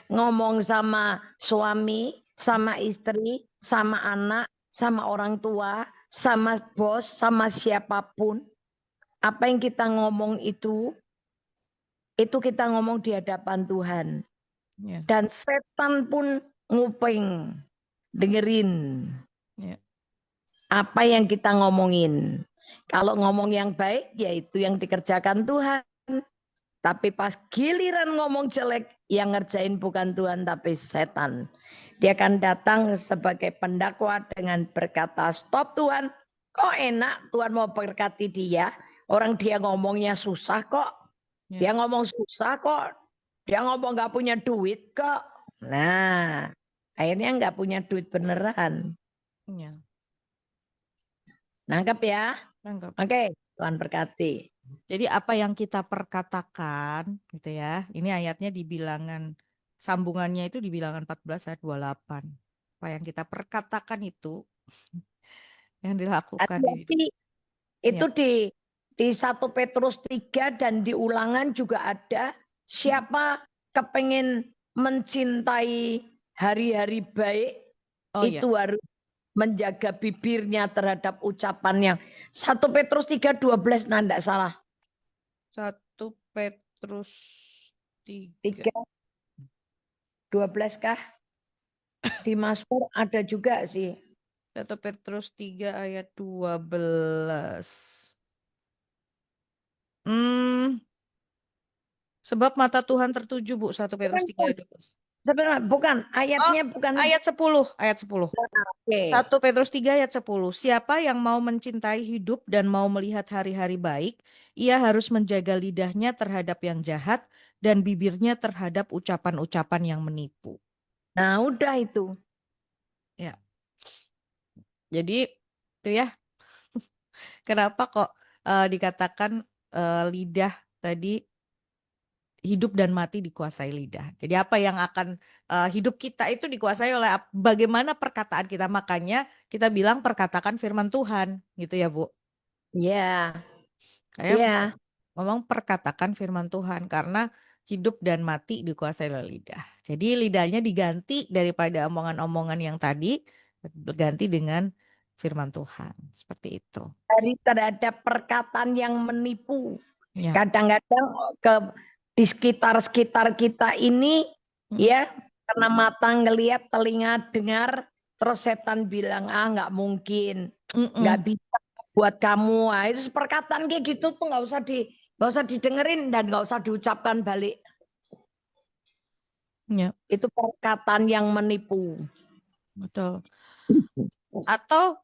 ngomong sama suami, sama istri, sama anak, sama orang tua, sama bos, sama siapapun. Apa yang kita ngomong itu kita ngomong di hadapan Tuhan. Dan setan pun nguping, dengerin. Apa yang kita ngomongin. Kalau ngomong yang baik, ya itu yang dikerjakan Tuhan. Tapi pas giliran ngomong jelek, yang ngerjain bukan Tuhan tapi setan. Dia akan datang sebagai pendakwa dengan berkata, stop Tuhan, kok enak Tuhan mau berkati dia. Orang dia ngomongnya susah kok. Dia ngomong susah kok. Dia ngomong gak punya duit kok. Nah, akhirnya gak punya duit beneran. Nangkep ya? Nangkep. Oke, Tuhan berkati. Jadi apa yang kita perkatakan gitu ya. Ini ayatnya di bilangan, sambungannya itu di bilangan 14 ayat 28. Apa yang kita perkatakan itu yang dilakukan. Itu di 1 Petrus 3 dan di Ulangan juga ada. Siapa kepengen mencintai hari-hari baik, itu harus menjaga bibirnya terhadap ucapannya. 1 Petrus 3:12 nah enggak salah. 1 Petrus 3. 3:12 kah? Di Mazmur ada juga sih. 1 Petrus 3 ayat 12. Sebab mata Tuhan tertuju, Bu, 1 Petrus 3 ayat 12. Sebenarnya bukan, Oh, ayatnya bukan. ayat 10, ayat 10. Oke. 1 Petrus 3 ayat 10. Siapa yang mau mencintai hidup dan mau melihat hari-hari baik, ia harus menjaga lidahnya terhadap yang jahat dan bibirnya terhadap ucapan-ucapan yang menipu. Nah, udah itu. Ya. Jadi itu ya. Kenapa kok dikatakan lidah tadi hidup dan mati dikuasai lidah. Jadi apa yang akan hidup kita itu dikuasai oleh bagaimana perkataan kita. Makanya kita bilang perkatakan firman Tuhan gitu ya, Bu. Ya. Kayak Ya. ngomong perkatakan firman Tuhan karena hidup dan mati dikuasai oleh lidah. Jadi lidahnya diganti daripada omongan-omongan yang tadi berganti dengan firman Tuhan. Seperti itu. Dari terhadap perkataan yang menipu. Ya. Kadang-kadang di sekitar-sekitar kita ini ya, karena mata ngelihat, telinga dengar, terus setan bilang nggak mungkin, nggak bisa buat kamu. Nah, itu perkataan kayak gitu tuh nggak usah didengerin dan nggak usah diucapkan balik. Ya. Itu perkataan yang menipu. Betul. Atau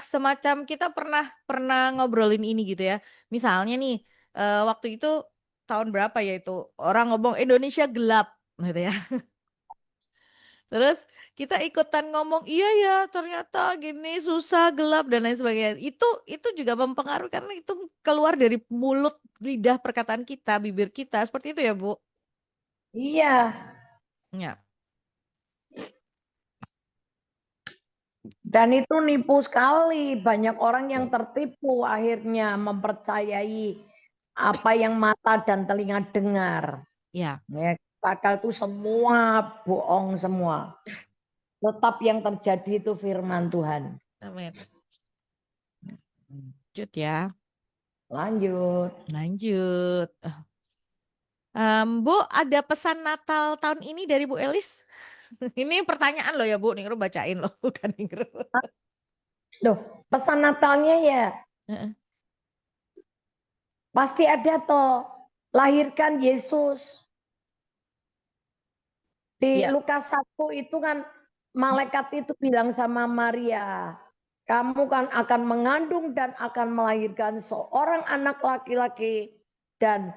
semacam kita pernah ngobrolin ini gitu ya. Misalnya nih waktu itu tahun berapa ya itu orang ngomong Indonesia gelap gitu ya. Terus kita ikutan ngomong iya ya ternyata gini susah gelap dan lain sebagainya. Itu juga mempengaruhi karena itu keluar dari mulut lidah perkataan kita, bibir kita seperti itu ya, Bu. Iya. Ya. Dan itu nipu sekali. Banyak orang yang tertipu akhirnya mempercayai apa yang mata dan telinga dengar. Ya. Ya, padahal itu semua bohong semua. Tetap yang terjadi itu firman Tuhan. Amin. Lanjut ya. Lanjut. Lanjut. Bu, ada pesan Natal tahun ini dari Bu Elis? Ini pertanyaan loh ya Bu, Ningru bacain loh, bukan Ningru. Loh, pesan Natalnya ya pasti ada toh. Lahirkan Yesus. Di Ya. Lukas 1 itu kan malaikat itu bilang sama Maria, kamu kan akan mengandung dan akan melahirkan seorang anak laki-laki dan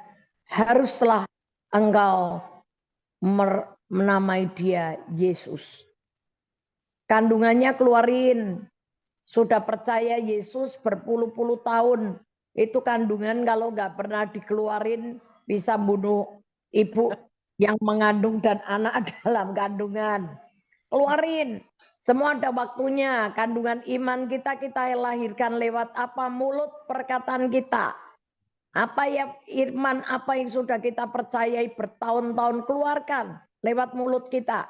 haruslah engkau menamai dia Yesus. Kandungannya keluarin. Sudah percaya Yesus berpuluh-puluh tahun. Itu kandungan kalau nggak pernah dikeluarin bisa bunuh ibu yang mengandung dan anak dalam kandungan. Keluarin. Semua ada waktunya. Kandungan iman kita lahirkan lewat apa? Mulut perkataan kita. Apa yang iman, apa yang sudah kita percayai bertahun-tahun keluarkan lewat mulut kita.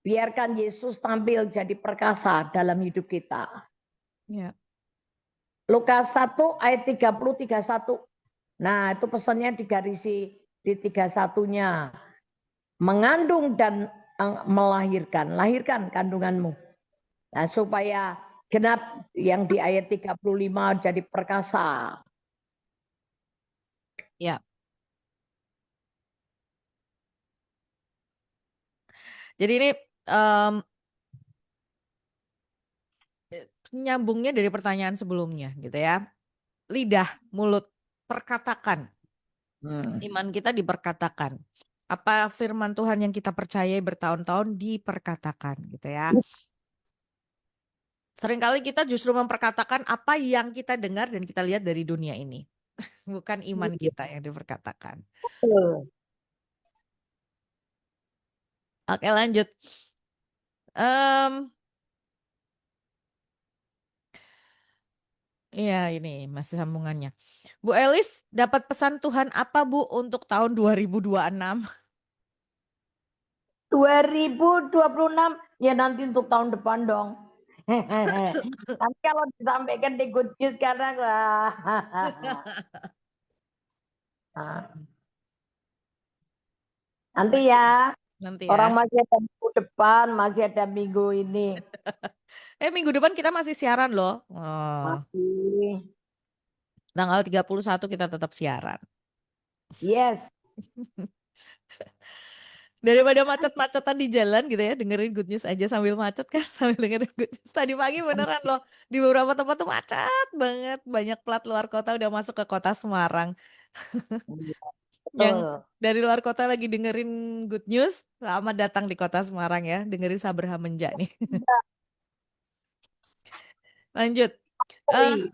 Biarkan Yesus tampil jadi perkasa dalam hidup kita. Ya. Lukas 1 ayat 30-31. Nah, itu pesannya digarisi di 31-nya. Mengandung dan melahirkan. Lahirkan kandunganmu. Nah, supaya genap yang di ayat 35 jadi perkasa. Ya. Jadi ini nyambungnya dari pertanyaan sebelumnya gitu ya. Lidah, mulut, perkatakan. Iman kita diperkatakan. Apa firman Tuhan yang kita percayai bertahun-tahun diperkatakan gitu ya. Seringkali kita justru memperkatakan apa yang kita dengar dan kita lihat dari dunia ini. Bukan iman kita yang diperkatakan. Oke lanjut. Iya ini masih sambungannya. Bu Elis dapat pesan Tuhan apa Bu untuk tahun 2026? 2026 ya nanti untuk tahun depan dong. Tapi kalau disampaikan di good news sekarang, wah. Nanti Lanjut ya, nanti orang ya. masih ada minggu depan, masih ada minggu ini. Minggu depan kita masih siaran loh. Oh, Masih. tanggal 31 kita tetap siaran. Yes. Daripada macet-macetan di jalan gitu ya, dengerin good news aja sambil macet kan, sambil dengerin good news. Tadi pagi beneran loh, di beberapa tempat tuh macet banget. Banyak plat luar kota udah masuk ke kota Semarang. Iya, Yang betul. dari luar kota lagi dengerin good news, selamat datang di kota Semarang ya, dengerin Sabrha Menja nih. Lanjut. Eh, Sorry.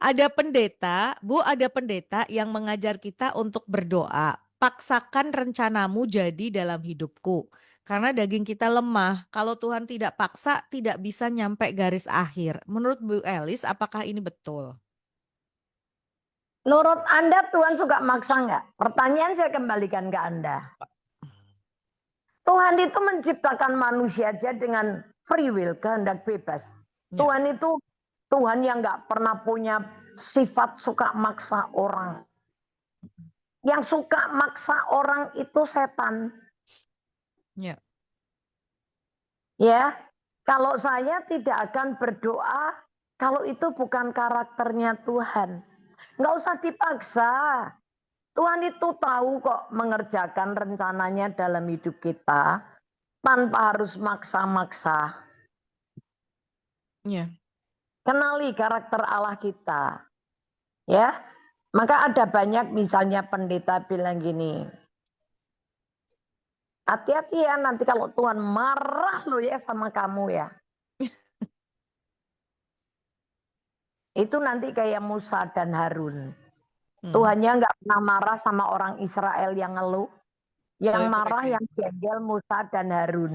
ada pendeta, Bu, ada pendeta yang mengajar kita untuk berdoa. Paksakan rencanamu jadi dalam hidupku. Karena daging kita lemah. Kalau Tuhan tidak paksa, tidak bisa nyampe garis akhir. Menurut Bu Elis, apakah ini betul? Menurut Anda Tuhan suka maksa nggak? Pertanyaan saya kembalikan ke Anda. Tuhan itu menciptakan manusia aja dengan free will, kehendak bebas. Ya, Tuhan itu Tuhan yang nggak pernah punya sifat suka maksa orang. Yang suka maksa orang itu setan. ya, Ya, kalau saya tidak akan berdoa kalau itu bukan karakternya Tuhan. Nggak usah dipaksa. Tuhan itu tahu kok mengerjakan rencananya dalam hidup kita tanpa harus maksa-maksa. ya. Kenali karakter Allah kita. Ya, maka ada banyak misalnya pendeta bilang gini, hati-hati ya nanti kalau Tuhan marah lo ya sama kamu ya. Itu nanti kayak Musa dan Harun. Hmm. Tuhannya nggak pernah marah sama orang Israel yang ngeluh. Yang Tapi marah mereka yang jengkel Musa dan Harun.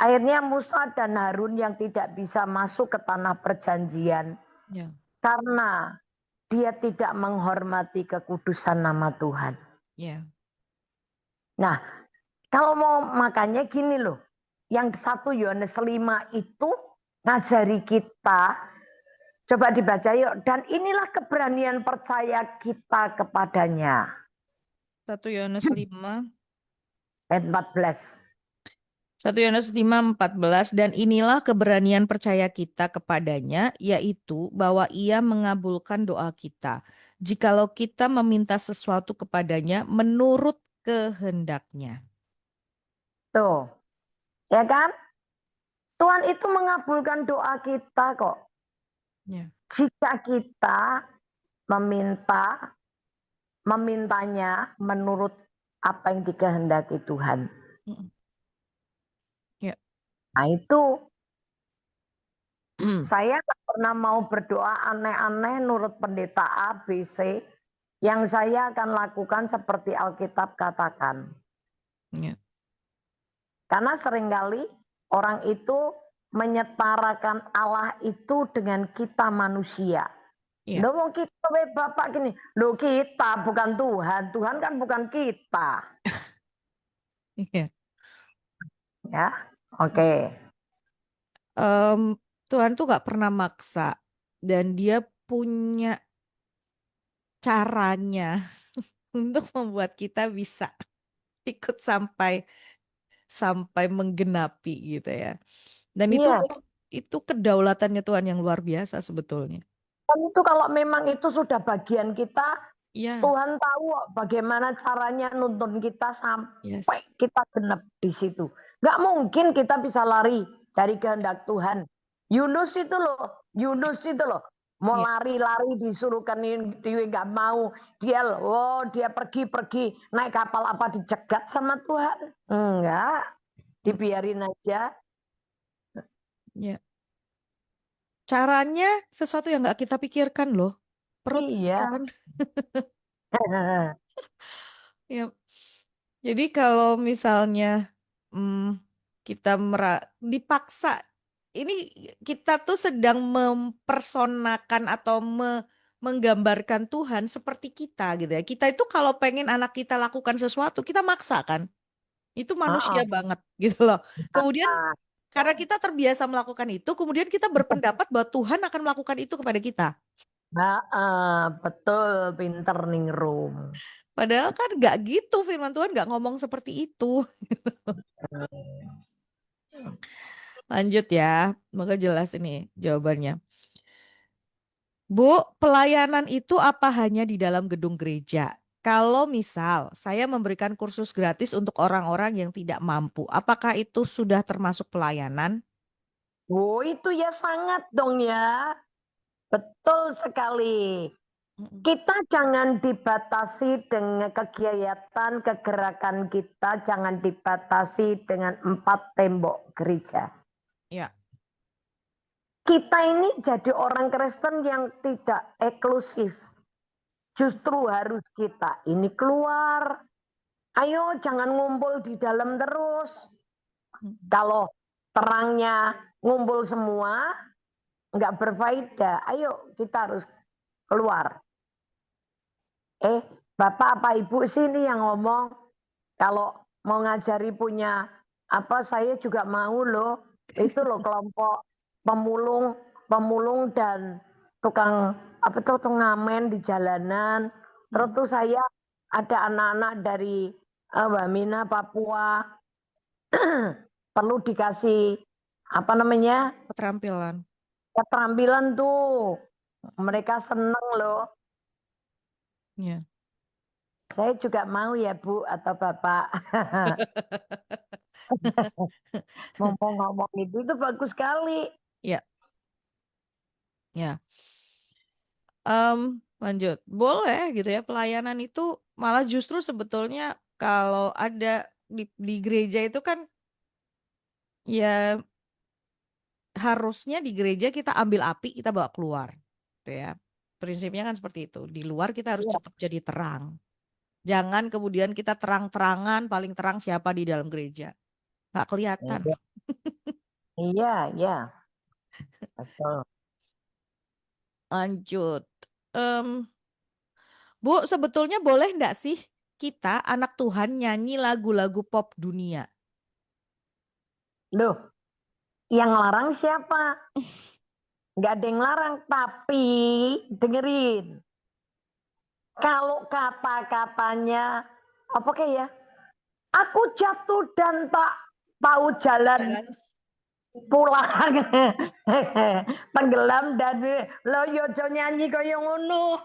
Akhirnya Musa dan Harun yang tidak bisa masuk ke tanah perjanjian. ya, Karena dia tidak menghormati kekudusan nama Tuhan. ya, Nah, kalau mau makanya gini loh. Yang 1 Yohanes 5 itu ngajari kita. Coba dibaca yuk. Dan inilah keberanian percaya kita kepadanya. 1 Yohanes 5. Ayat 14. 1 Yohanes 5:14 dan inilah keberanian percaya kita kepadanya, yaitu bahwa ia mengabulkan doa kita. Jikalau kita meminta sesuatu kepadanya menurut kehendaknya. Tuh. Ya kan? Tuhan itu mengabulkan doa kita kok. Ya. Jika kita memintanya menurut apa yang dikehendaki Tuhan. Mm. Ya. Nah itu saya nggak pernah mau berdoa aneh-aneh nurut pendeta A, B, C. Yang saya akan lakukan seperti Alkitab katakan. Ya. Karena seringkali orang itu menyetarakan Allah itu dengan kita manusia. Ya. Loh mau kita Bapak gini, loh kita bukan Tuhan, Tuhan kan bukan kita. Ya. Ya, oke. Em, Tuhan tuh gak pernah maksa dan dia punya caranya untuk membuat kita bisa ikut sampai sampai menggenapi gitu ya. Dan Iya, itu kedaulatannya Tuhan yang luar biasa sebetulnya. kan itu kalau memang itu sudah bagian kita, Iya, Tuhan tahu bagaimana caranya nuntun kita sampai yes. kita genep di situ. Gak mungkin kita bisa lari dari kehendak Tuhan. Yunus itu loh, mau Iya. lari-lari disuruh kan dia nggak mau, dia pergi naik kapal apa dicegat sama Tuhan? Enggak, Mm, dibiarin aja. ya. Caranya sesuatu yang nggak kita pikirkan loh. Perut Iya. ikan. Ya. Jadi kalau misalnya mm, kita dipaksa, ini kita tuh sedang mempersonakan atau menggambarkan Tuhan seperti kita gitu ya. Kita itu kalau pengen anak kita lakukan sesuatu, kita maksa kan. Itu manusia banget gitu loh. Kemudian Karena kita terbiasa melakukan itu, kemudian kita berpendapat bahwa Tuhan akan melakukan itu kepada kita. Betul, pinter ningrum. Padahal kan nggak gitu, firman Tuhan nggak ngomong seperti itu. Lanjut ya, semoga jelas ini jawabannya. Bu, pelayanan itu apa hanya di dalam gedung gereja? Kalau misal saya memberikan kursus gratis untuk orang-orang yang tidak mampu, apakah itu sudah termasuk pelayanan? Oh, itu ya sangat dong ya. Betul sekali. Mm-mm. Kita jangan dibatasi dengan kegiatan, kegerakan kita jangan dibatasi dengan 4 tembok gereja. Ya. Kita ini jadi orang Kristen yang tidak eksklusif. Justru harus kita ini keluar. Ayo jangan ngumpul di dalam terus. Kalau terangnya ngumpul semua, nggak berfaedah. Ayo kita harus keluar. Bapak apa Ibu sini yang ngomong. Kalau mau ngajari punya apa saya juga mau loh. Itu loh kelompok pemulung dan tukang apa tuh ngamen di jalanan. Terus tuh saya ada anak-anak dari Wamena Papua perlu dikasih apa namanya Keterampilan. keterampilan tuh. Mereka seneng loh. Ya. Saya juga mau ya Bu atau Bapak. Mumpung ngomong itu bagus sekali. Ya. Ya. Lanjut. Boleh gitu ya. Pelayanan itu malah justru sebetulnya kalau ada di gereja itu kan ya harusnya di gereja kita ambil api, kita bawa keluar. Gitu ya. Prinsipnya kan seperti itu. Di luar kita harus Iya, tetap jadi terang. Jangan kemudian kita terang-terangan, paling terang siapa di dalam gereja. Nggak kelihatan. iya, iya, iya. Betul. Lanjut. Em, Bu, sebetulnya boleh nggak sih kita anak Tuhan nyanyi lagu-lagu pop dunia? Loh, yang larang siapa? Nggak ada yang larang, tapi dengerin. Kalau kata-katanya apa kayak ya? Aku jatuh dan tak tahu jalan pulang. Tenggelam dan lo yojo nyanyi kaya ngono.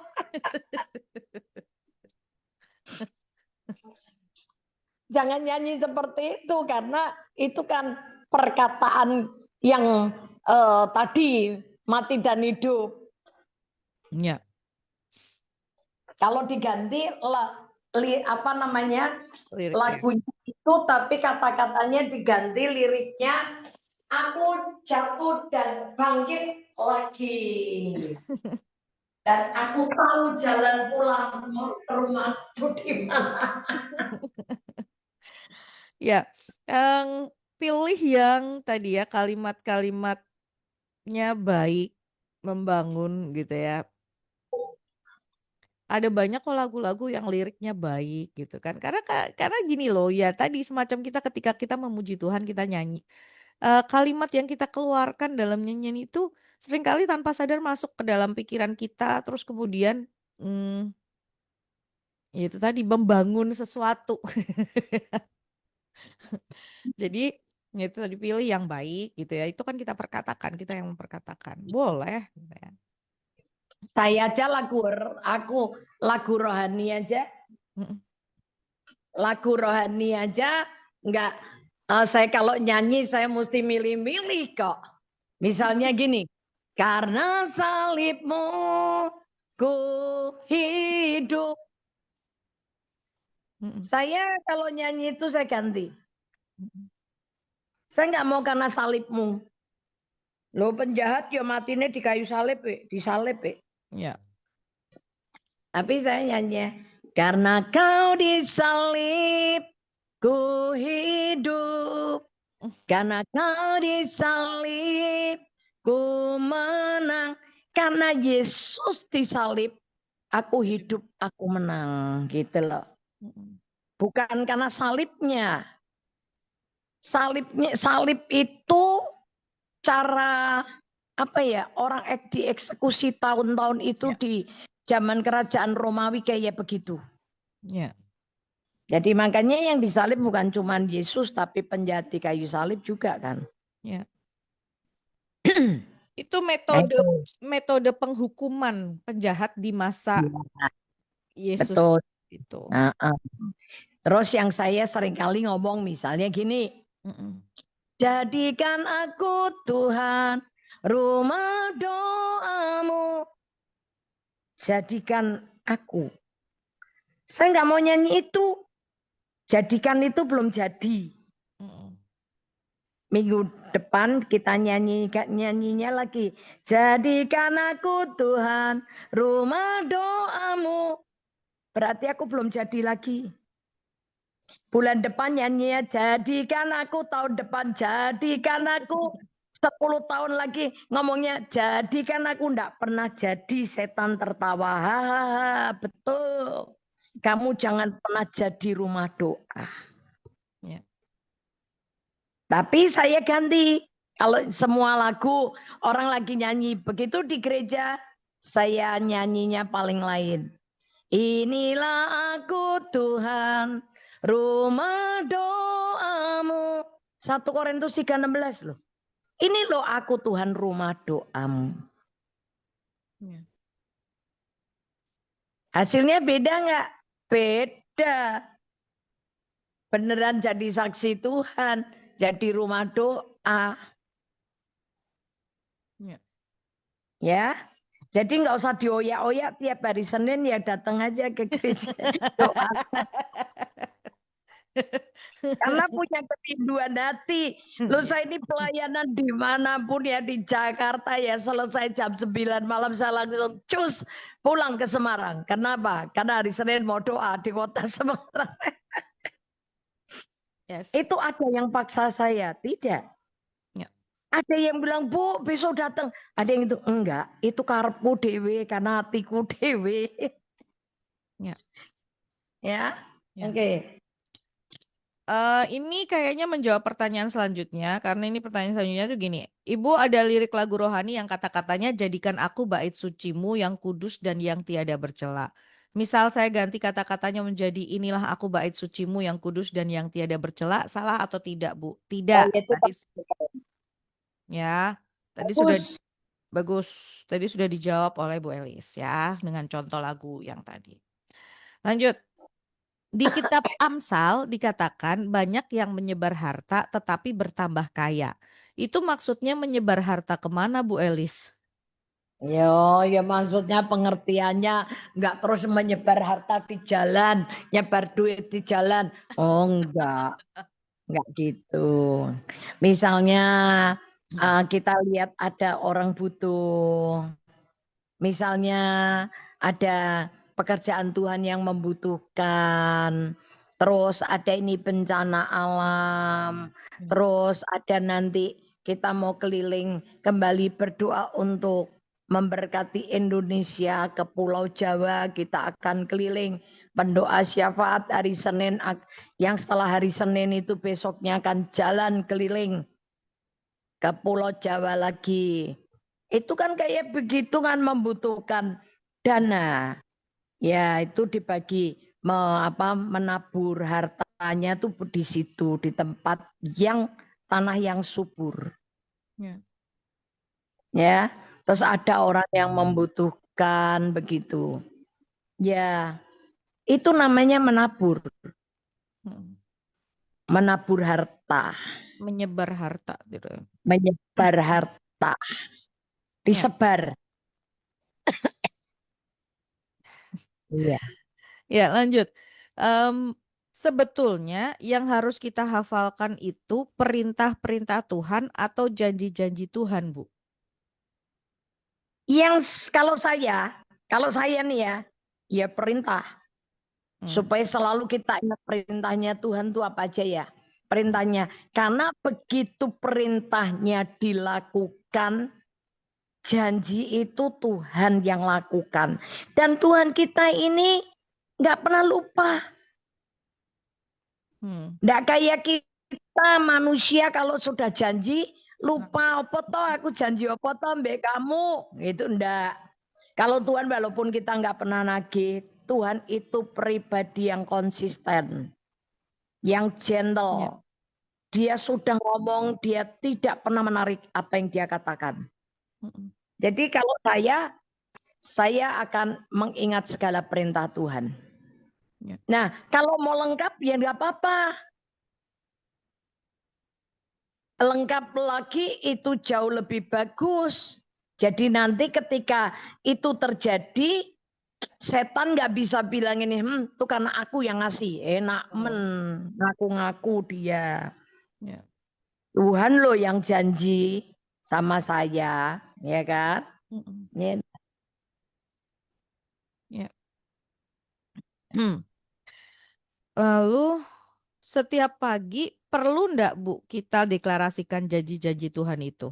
Jangan nyanyi seperti itu karena itu kan perkataan yang tadi mati dan hidup. Ya. Kalau diganti apa namanya Liriknya. lagunya itu tapi kata-katanya diganti liriknya aku jatuh dan bangkit lagi dan aku tahu jalan pulang ke rumah itu di mana. Ya, yang pilih yang tadi ya kalimat-kalimatnya baik, membangun gitu ya. Ada banyak kok lagu-lagu yang liriknya baik gitu kan. Karena gini loh ya tadi semacam kita ketika kita memuji Tuhan kita nyanyi. Kalimat yang kita keluarkan dalam nyanyian itu seringkali tanpa sadar masuk ke dalam pikiran kita terus kemudian ya itu tadi membangun sesuatu. Jadi ya itu tadi pilih yang baik gitu ya. Itu kan kita perkatakan, kita yang memperkatakan. Boleh gitu ya. Saya aja lagu rohani aja. Mm-mm. Lagu rohani aja nggak saya kalau nyanyi saya mesti milih-milih kok. Misalnya gini, karena salibmu ku hidup. Mm-mm. Saya kalau nyanyi itu saya ganti. Mm-mm. Saya nggak mau karena salibmu. Lo penjahat ya matinya di kayu salib, disalib. Ya. Tapi saya nyanyi, karena kau disalib, ku hidup. Karena kau disalib, ku menang. Karena Yesus disalib, aku hidup, aku menang. Gitu loh. Mm-mm. Bukan karena salibnya. salib itu cara apa ya, orang dieksekusi tahun-tahun itu Ya. di zaman kerajaan Romawi kayak begitu. Ya. Jadi makanya yang disalib bukan cuma Yesus tapi penjahat di kayu salib juga kan. Ya. Itu Nah, itu. metode penghukuman penjahat di masa Iya, Yesus betul. itu. Nah, terus yang saya seringkali ngomong misalnya gini, jadikan aku Tuhan rumah doamu. Jadikan aku. Saya nggak mau nyanyi itu. Jadikan itu belum jadi. Minggu depan kita nyanyinya lagi. Jadikan aku Tuhan rumah doamu. Berarti aku belum jadi lagi. Bulan depan nyanyinya jadikan aku, tahun depan jadikan aku, 10 tahun lagi ngomongnya jadikan aku, enggak pernah jadi, setan tertawa. Hahaha, betul. Kamu jangan pernah jadi rumah doa. Ya. Tapi saya ganti. Kalau semua lagu orang lagi nyanyi begitu di gereja, saya nyanyinya paling lain. Inilah aku Tuhan, rumah doamu. 1 Korintus 3:16 loh. Ini loh aku Tuhan, rumah doamu. Ya. Hasilnya beda nggak? Beda. Beneran jadi saksi Tuhan, jadi rumah doa. Ya. Ya. Jadi nggak usah dioyak-oyak tiap hari Senin ya datang aja ke gereja doa. Karena punya kerinduan hati. Loh saya ini pelayanan dimanapun ya, di Jakarta ya, selesai jam 9 malam saya langsung cus pulang ke Semarang. Kenapa? Karena hari Senin mau doa di kota Semarang. Yes. Itu ada yang paksa saya? Tidak. Ya. Ada yang bilang, Bu besok datang. Ada yang itu, enggak. Itu karepku dewe, karena hatiku dewe. Ya. Ya. Ya. Oke. Ini kayaknya menjawab pertanyaan selanjutnya, karena ini pertanyaan selanjutnya tuh gini. Ibu, ada lirik lagu rohani yang kata-katanya jadikan aku bait sucimu yang kudus dan yang tiada bercela. Misal saya ganti kata-katanya menjadi inilah aku bait sucimu yang kudus dan yang tiada bercela, salah atau tidak, Bu? Oh Tidak. itu Tadi ya, tadi sudah bagus. bagus. Tadi sudah dijawab oleh Bu Elis ya dengan contoh lagu yang tadi. Lanjut. Di kitab Amsal dikatakan banyak yang menyebar harta tetapi bertambah kaya. Itu maksudnya menyebar harta kemana, Bu Elis? Ya maksudnya pengertiannya nggak terus menyebar harta di jalan, nyebar duit di jalan. Oh enggak gitu. Misalnya kita lihat ada orang butuh, misalnya ada pekerjaan Tuhan yang membutuhkan, terus ada ini bencana alam, terus ada nanti kita mau keliling kembali berdoa untuk memberkati Indonesia ke Pulau Jawa, kita akan keliling pendoa syafaat hari Senin, yang setelah hari Senin itu besoknya akan jalan keliling ke Pulau Jawa lagi. Itu kan kayak begitu kan, membutuhkan dana. Ya itu dibagi menabur hartanya tuh di situ, di tempat yang tanah yang subur. Ya. Ya, terus ada orang yang membutuhkan begitu. Ya, itu namanya menabur. Menabur harta. Menyebar harta gitu. Menyebar harta. Disebar. Iya. Ya, lanjut. Sebetulnya yang harus kita hafalkan itu perintah-perintah Tuhan atau janji-janji Tuhan, Bu? Yang kalau saya nih ya perintah. Supaya selalu kita ingat perintahnya Tuhan itu apa aja ya. Perintahnya. Karena begitu perintahnya dilakukan, janji itu Tuhan yang lakukan. Dan Tuhan kita ini nggak pernah lupa. Nggak kayak kita Kita manusia kalau sudah janji, lupa apa toh aku janji apa toh mbak kamu. Itu enggak. Kalau Tuhan walaupun kita enggak pernah nagih, Tuhan itu pribadi yang konsisten. Yang gentle. Dia sudah ngomong, dia tidak pernah menarik apa yang dia katakan. Jadi kalau saya akan mengingat segala perintah Tuhan. Nah, kalau mau lengkap ya nggak apa-apa. Lengkap lagi itu jauh lebih bagus. Jadi nanti ketika itu terjadi, setan nggak bisa bilang ini, itu karena aku yang ngasih, enak ngaku-ngaku dia. Tuhan loh yang janji sama saya, ya kan? Lalu setiap pagi perlu enggak Bu kita deklarasikan janji-janji Tuhan itu?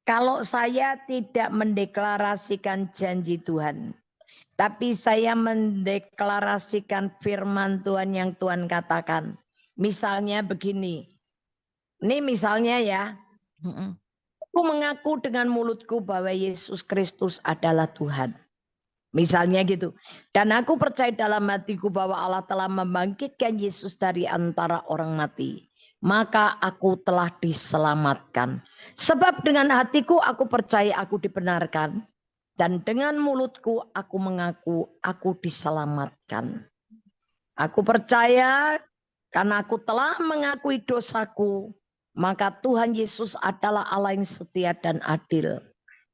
Kalau saya tidak mendeklarasikan janji Tuhan, tapi saya mendeklarasikan firman Tuhan yang Tuhan katakan. Misalnya begini, ini misalnya ya, aku mengaku dengan mulutku bahwa Yesus Kristus adalah Tuhan. Misalnya gitu. Dan aku percaya dalam hatiku bahwa Allah telah membangkitkan Yesus dari antara orang mati. Maka aku telah diselamatkan. Sebab dengan hatiku aku percaya aku dibenarkan. Dan dengan mulutku aku mengaku aku diselamatkan. Aku percaya karena aku telah mengakui dosaku. Maka Tuhan Yesus adalah Allah yang setia dan adil.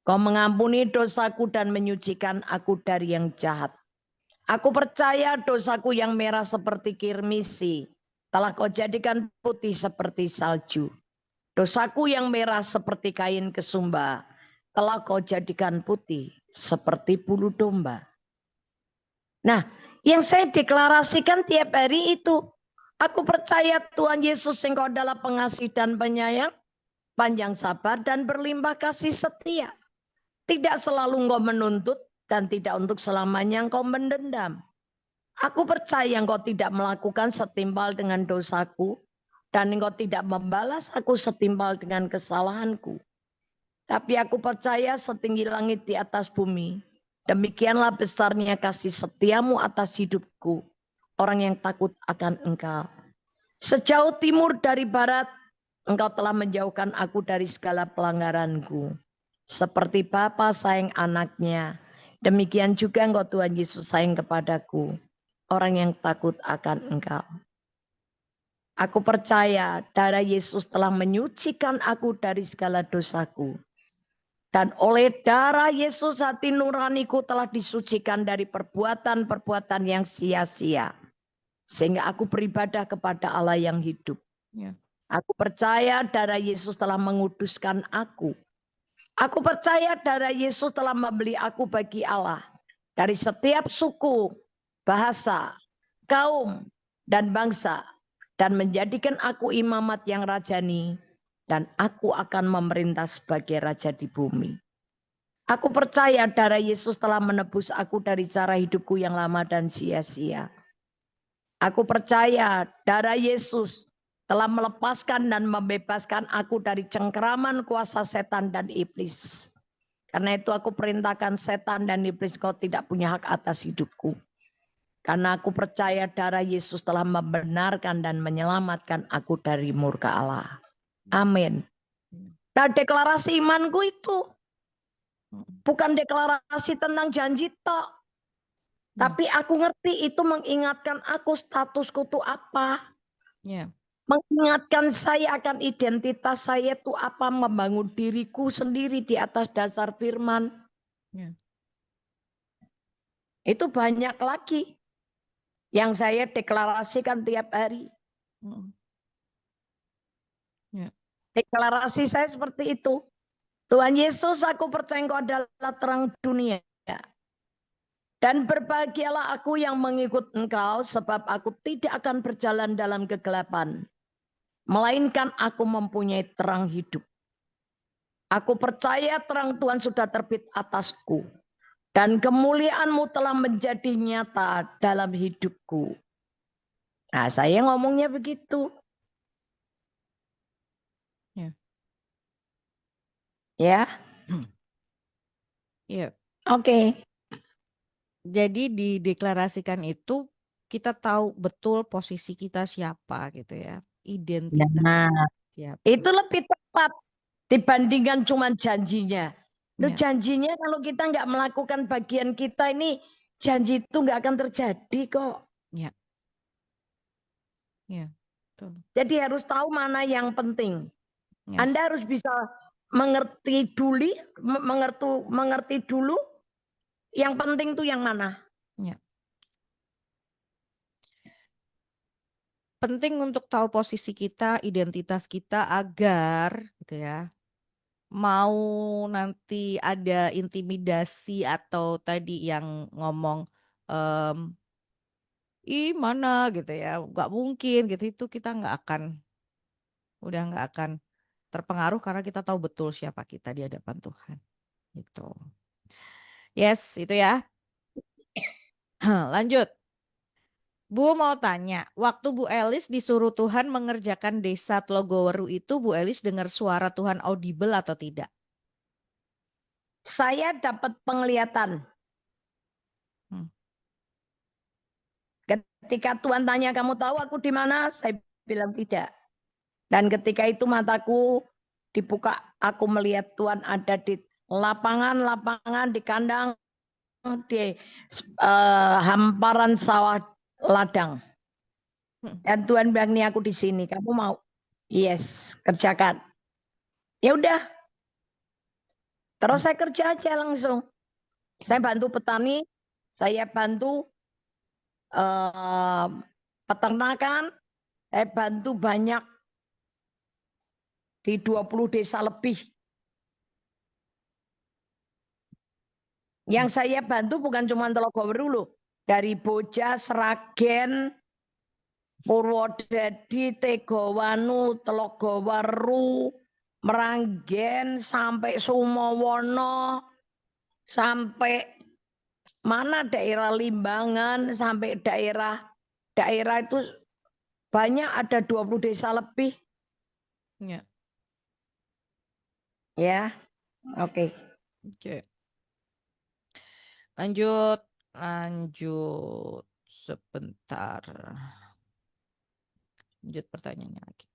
Kau mengampuni dosaku dan menyucikan aku dari yang jahat. Aku percaya dosaku yang merah seperti kirmisi telah kau jadikan putih seperti salju. Dosaku yang merah seperti kain kesumba telah kau jadikan putih seperti bulu domba. Nah, yang saya deklarasikan tiap hari itu, aku percaya Tuhan Yesus Engkau adalah pengasih dan penyayang, panjang sabar dan berlimpah kasih setia. Tidak selalu engkau menuntut dan tidak untuk selamanya engkau mendendam. Aku percaya engkau tidak melakukan setimpal dengan dosaku dan engkau tidak membalas aku setimpal dengan kesalahanku. Tapi aku percaya setinggi langit di atas bumi, demikianlah besarnya kasih setiamu atas hidupku, orang yang takut akan engkau. Sejauh timur dari barat, engkau telah menjauhkan aku dari segala pelanggaranku. Seperti Bapa sayang anaknya, demikian juga engkau Tuhan Yesus sayang kepadaku, orang yang takut akan engkau. Aku percaya darah Yesus telah menyucikan aku dari segala dosaku. Dan oleh darah Yesus hati nuraniku telah disucikan dari perbuatan-perbuatan yang sia-sia. Sehingga aku beribadah kepada Allah yang hidup. Aku percaya darah Yesus telah menguduskan aku. Aku percaya darah Yesus telah membeli aku bagi Allah. Dari setiap suku, bahasa, kaum, dan bangsa. Dan menjadikan aku imamat yang rajani. Dan aku akan memerintah sebagai raja di bumi. Aku percaya darah Yesus telah menebus aku dari cara hidupku yang lama dan sia-sia. Aku percaya darah Yesus telah melepaskan dan membebaskan aku dari cengkeraman kuasa setan dan iblis. Karena itu aku perintahkan setan dan iblis, kau tidak punya hak atas hidupku. Karena aku percaya darah Yesus telah membenarkan dan menyelamatkan aku dari murka Allah. Amin. Dan deklarasi imanku itu bukan deklarasi tentang janji tok. Tapi aku ngerti itu mengingatkan aku statusku itu apa. Mengingatkan saya akan identitas saya itu apa, membangun diriku sendiri di atas dasar firman. Itu banyak lagi yang saya deklarasikan tiap hari. Deklarasi saya seperti itu. Tuhan Yesus, aku percaya Engkau adalah terang dunia. Dan berbahagialah aku yang mengikut Engkau, sebab aku tidak akan berjalan dalam kegelapan. Melainkan aku mempunyai terang hidup. Aku percaya terang Tuhan sudah terbit atasku. Dan kemuliaan-Mu telah menjadi nyata dalam hidupku. Nah, saya ngomongnya begitu. Ya. Ya, Iya. oke. Jadi dideklarasikan itu kita tahu betul posisi kita siapa gitu ya. Identitas Nah, siapa. itu lebih tepat dibandingkan cuma janjinya. Loh, Ya, janjinya kalau kita nggak melakukan bagian kita ini, janji itu nggak akan terjadi kok. ya, ya. Betul. Jadi harus tahu mana yang penting. Yes. Anda harus bisa mengerti dulu yang penting tuh yang mana. Ya. Penting untuk tahu posisi kita, identitas kita agar gitu ya. Mau nanti ada intimidasi atau tadi yang ngomong em, ih mana gitu ya, nggak mungkin gitu itu kita udah nggak akan terpengaruh karena kita tahu betul siapa kita di hadapan Tuhan. Gitu. Yes, itu ya. Lanjut. Bu mau tanya, waktu Bu Elis disuruh Tuhan mengerjakan desa Tlogoweru itu, Bu Elis dengar suara Tuhan audible atau tidak? Saya dapat penglihatan. Hmm. Ketika Tuhan tanya, kamu tahu aku di mana? Saya bilang tidak. Dan ketika itu mataku dibuka, aku melihat Tuhan ada di lapangan-lapangan, di kandang, di hamparan sawah ladang. Hmm. Dan Tuhan bilang, nih aku di sini, kamu mau? Yes, kerjakan. Ya udah, terus saya kerja aja langsung. Saya bantu petani, saya bantu peternakan, saya bantu banyak di 20 desa lebih. Yang saya bantu bukan cuma Tlogoweru loh. Dari Boja, Sragen, Purwodadi, Tegowanu, Tlogoweru, Meranggen, sampai Sumowono, sampai mana daerah Limbangan, sampai daerah itu banyak, ada 20 desa lebih. Ya, Ya, oke. oke. Lanjut, lanjut sebentar. Lanjut pertanyaannya lagi.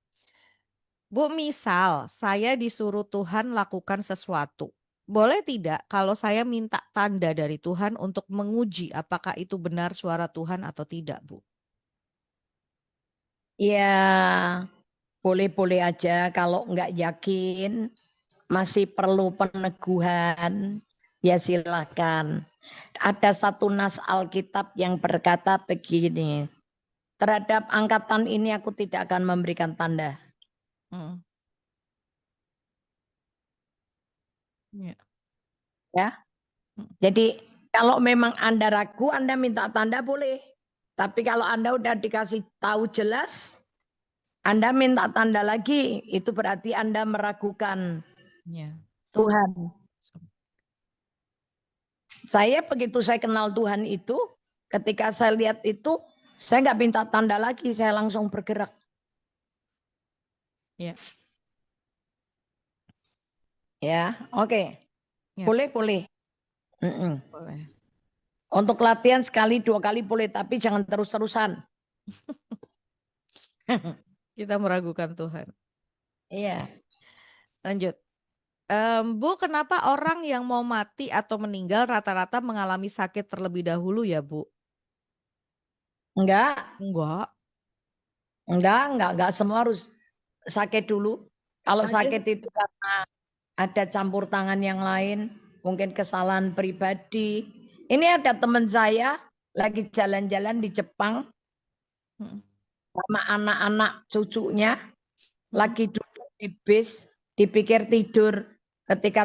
Bu, misal saya disuruh Tuhan lakukan sesuatu. Boleh tidak kalau saya minta tanda dari Tuhan untuk menguji apakah itu benar suara Tuhan atau tidak, Bu? Ya, boleh-boleh aja. Kalau nggak yakin, masih perlu peneguhan, ya silakan. Ada satu nas Alkitab yang berkata begini, terhadap angkatan ini aku tidak akan memberikan tanda. Hmm. Ya. Ya, Hmm. jadi kalau memang Anda ragu, Anda minta tanda boleh. Tapi kalau Anda udah dikasih tahu jelas, Anda minta tanda lagi, itu berarti Anda meragukan Ya. Tuhan. Saya begitu saya kenal Tuhan itu, ketika saya lihat itu, saya nggak minta tanda lagi, saya langsung bergerak. Ya. Ya, oke. Ya. Boleh, boleh. Boleh. Untuk latihan sekali, 2 kali boleh, tapi jangan terus-terusan. Kita meragukan Tuhan. Iya. Lanjut. Bu, kenapa orang yang mau mati atau meninggal rata-rata mengalami sakit terlebih dahulu ya, Bu? Enggak, Enggak. enggak semua harus sakit dulu. Kalau Ada. sakit itu karena ada campur tangan yang lain, mungkin kesalahan pribadi. Ini ada teman saya lagi jalan-jalan di Jepang Mm-mm. sama anak-anak cucunya, Mm-mm. lagi duduk di bis, dipikir tidur. Ketika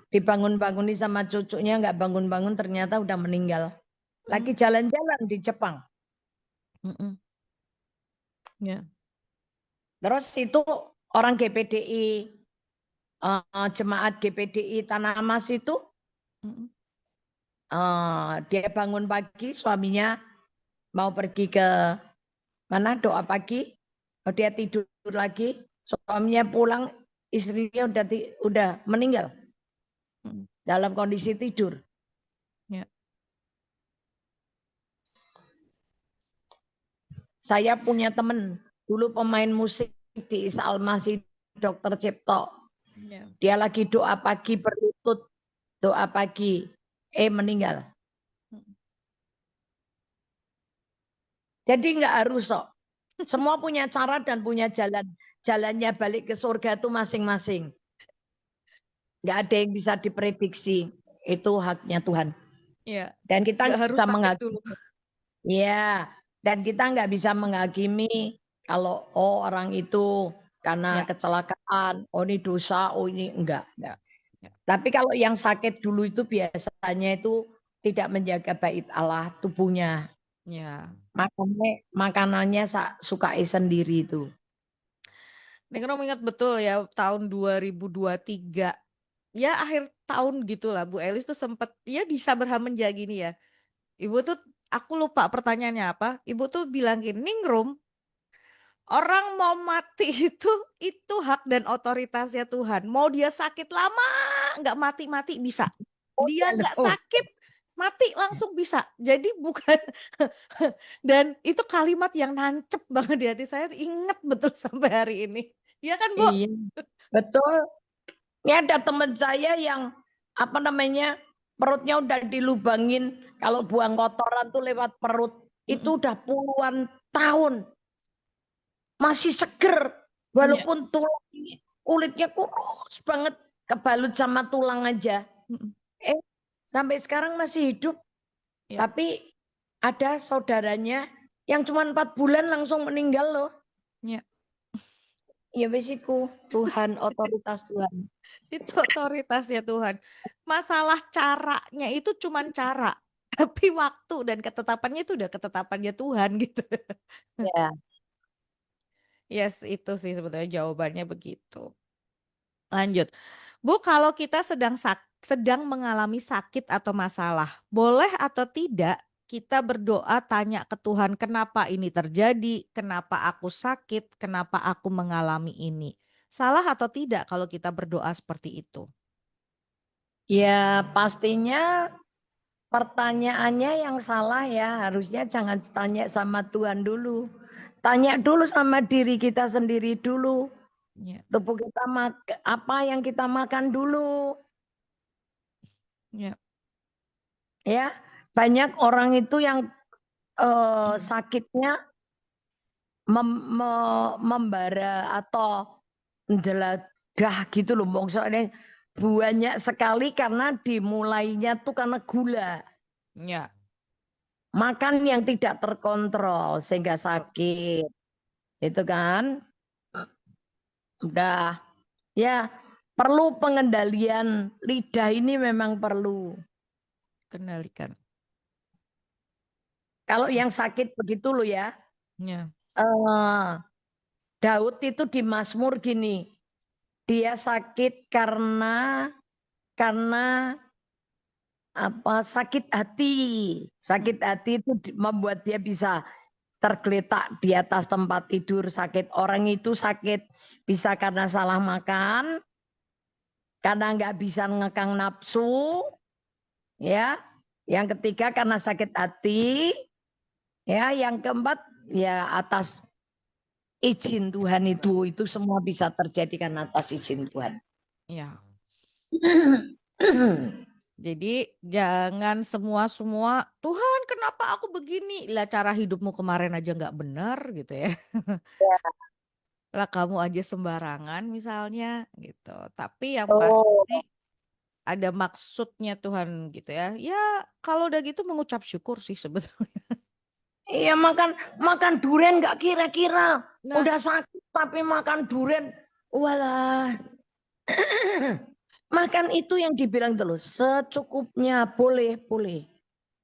dibangun-banguni sama cucunya, nggak bangun-bangun, ternyata udah meninggal. Lagi jalan-jalan di Jepang. Mm-mm. Ya. Terus itu orang GPDI, jemaat GPDI Tanah Mas itu, Mm-mm. dia bangun pagi, suaminya mau pergi ke Mana doa pagi? Oh, dia tidur lagi. Suaminya pulang, istrinya udah meninggal dalam kondisi tidur. Ya. Saya punya teman dulu pemain musik di Isa Al-Masih, Dr. Cipto. Ya. Dia lagi doa pagi berlutut, doa pagi, meninggal. Jadi nggak harus kok. Semua punya cara dan punya jalan. Jalannya balik ke surga itu masing-masing. Nggak ada yang bisa diprediksi. Itu haknya Tuhan. Ya. Dan kita Nggak nggak harus bisa sakit dulu. menghakimi. Ya, dan kita nggak bisa menghakimi kalau orang itu karena Ya. kecelakaan, oh ini dosa, oh ini enggak. Ya. Ya. Tapi kalau yang sakit dulu itu biasanya itu tidak menjaga bait Allah tubuhnya. Ya. Makanannya suka sendiri itu. Nek ingat betul ya tahun 2023. Ya akhir tahun gitulah Bu Elis tuh sempet ya di Saberham menjagi nih ya. Ibu tuh aku lupa pertanyaannya apa. Ibu tuh bilang gini, Ningrum, orang mau mati itu hak dan otoritasnya Tuhan. Mau dia sakit lama nggak mati-mati bisa. Oh, Dia ya nggak loh. sakit mati langsung bisa. Jadi bukan dan itu kalimat yang nancep banget di hati saya inget betul sampai hari ini. Iya kan Bu? Iya, betul. Ini ada teman saya yang apa namanya perutnya udah dilubangin. Kalau buang kotoran tuh lewat perut. Mm-mm. Itu udah puluhan tahun. Masih seger. Iya. Walaupun tulang kulitnya kurus banget. Kebalut sama tulang aja. Mm-mm. Eh, sampai sekarang masih hidup. Iya. Tapi ada saudaranya yang cuma 4 bulan langsung meninggal loh. Iya. Ya besiku Tuhan, otoritas Tuhan. Itu otoritasnya Tuhan. Masalah caranya itu cuman cara. Tapi waktu dan ketetapannya itu udah ketetapannya Tuhan gitu. Ya. Yes, itu sih sebetulnya jawabannya begitu. Lanjut. Bu, kalau kita sedang mengalami sakit atau masalah, boleh atau tidak kita berdoa tanya ke Tuhan, kenapa ini terjadi? Kenapa aku sakit? Kenapa aku mengalami ini? Salah atau tidak kalau kita berdoa seperti itu? Ya pastinya pertanyaannya yang salah ya. Harusnya jangan tanya sama Tuhan dulu. Tanya dulu sama diri kita sendiri dulu. Ya, Tubuh kita apa yang kita makan dulu. ya, Ya, banyak orang itu yang sakitnya membara atau menjeladah gitu loh. Soalnya banyak sekali karena dimulainya tuh karena gula. ya. Makan yang tidak terkontrol sehingga sakit. Itu kan. Udah. Ya, perlu pengendalian lidah ini memang perlu. Kendalikan. Kalau yang sakit begitu loh ya. Ya, Eh, Daud itu di Mazmur gini. Dia sakit karena apa sakit hati. Sakit hati itu membuat dia bisa tergeletak di atas tempat tidur sakit. Orang itu sakit bisa karena salah makan, karena nggak bisa ngekang nafsu, ya. Yang ketiga karena sakit hati, ya. Yang keempat ya atas izin Tuhan itu semua bisa terjadi karena atas izin Tuhan. ya. Jadi jangan semua Tuhan kenapa aku begini? Lah cara hidupmu kemarin aja nggak benar gitu ya. Lah kamu aja sembarangan misalnya gitu. Tapi yang Oh, pasti ada maksudnya Tuhan gitu ya. Ya kalau udah gitu mengucap syukur sih sebetulnya. iya makan durian nggak kira-kira. Nah, Udah sakit tapi makan durian. Walah. Makan itu yang dibilang terus secukupnya boleh.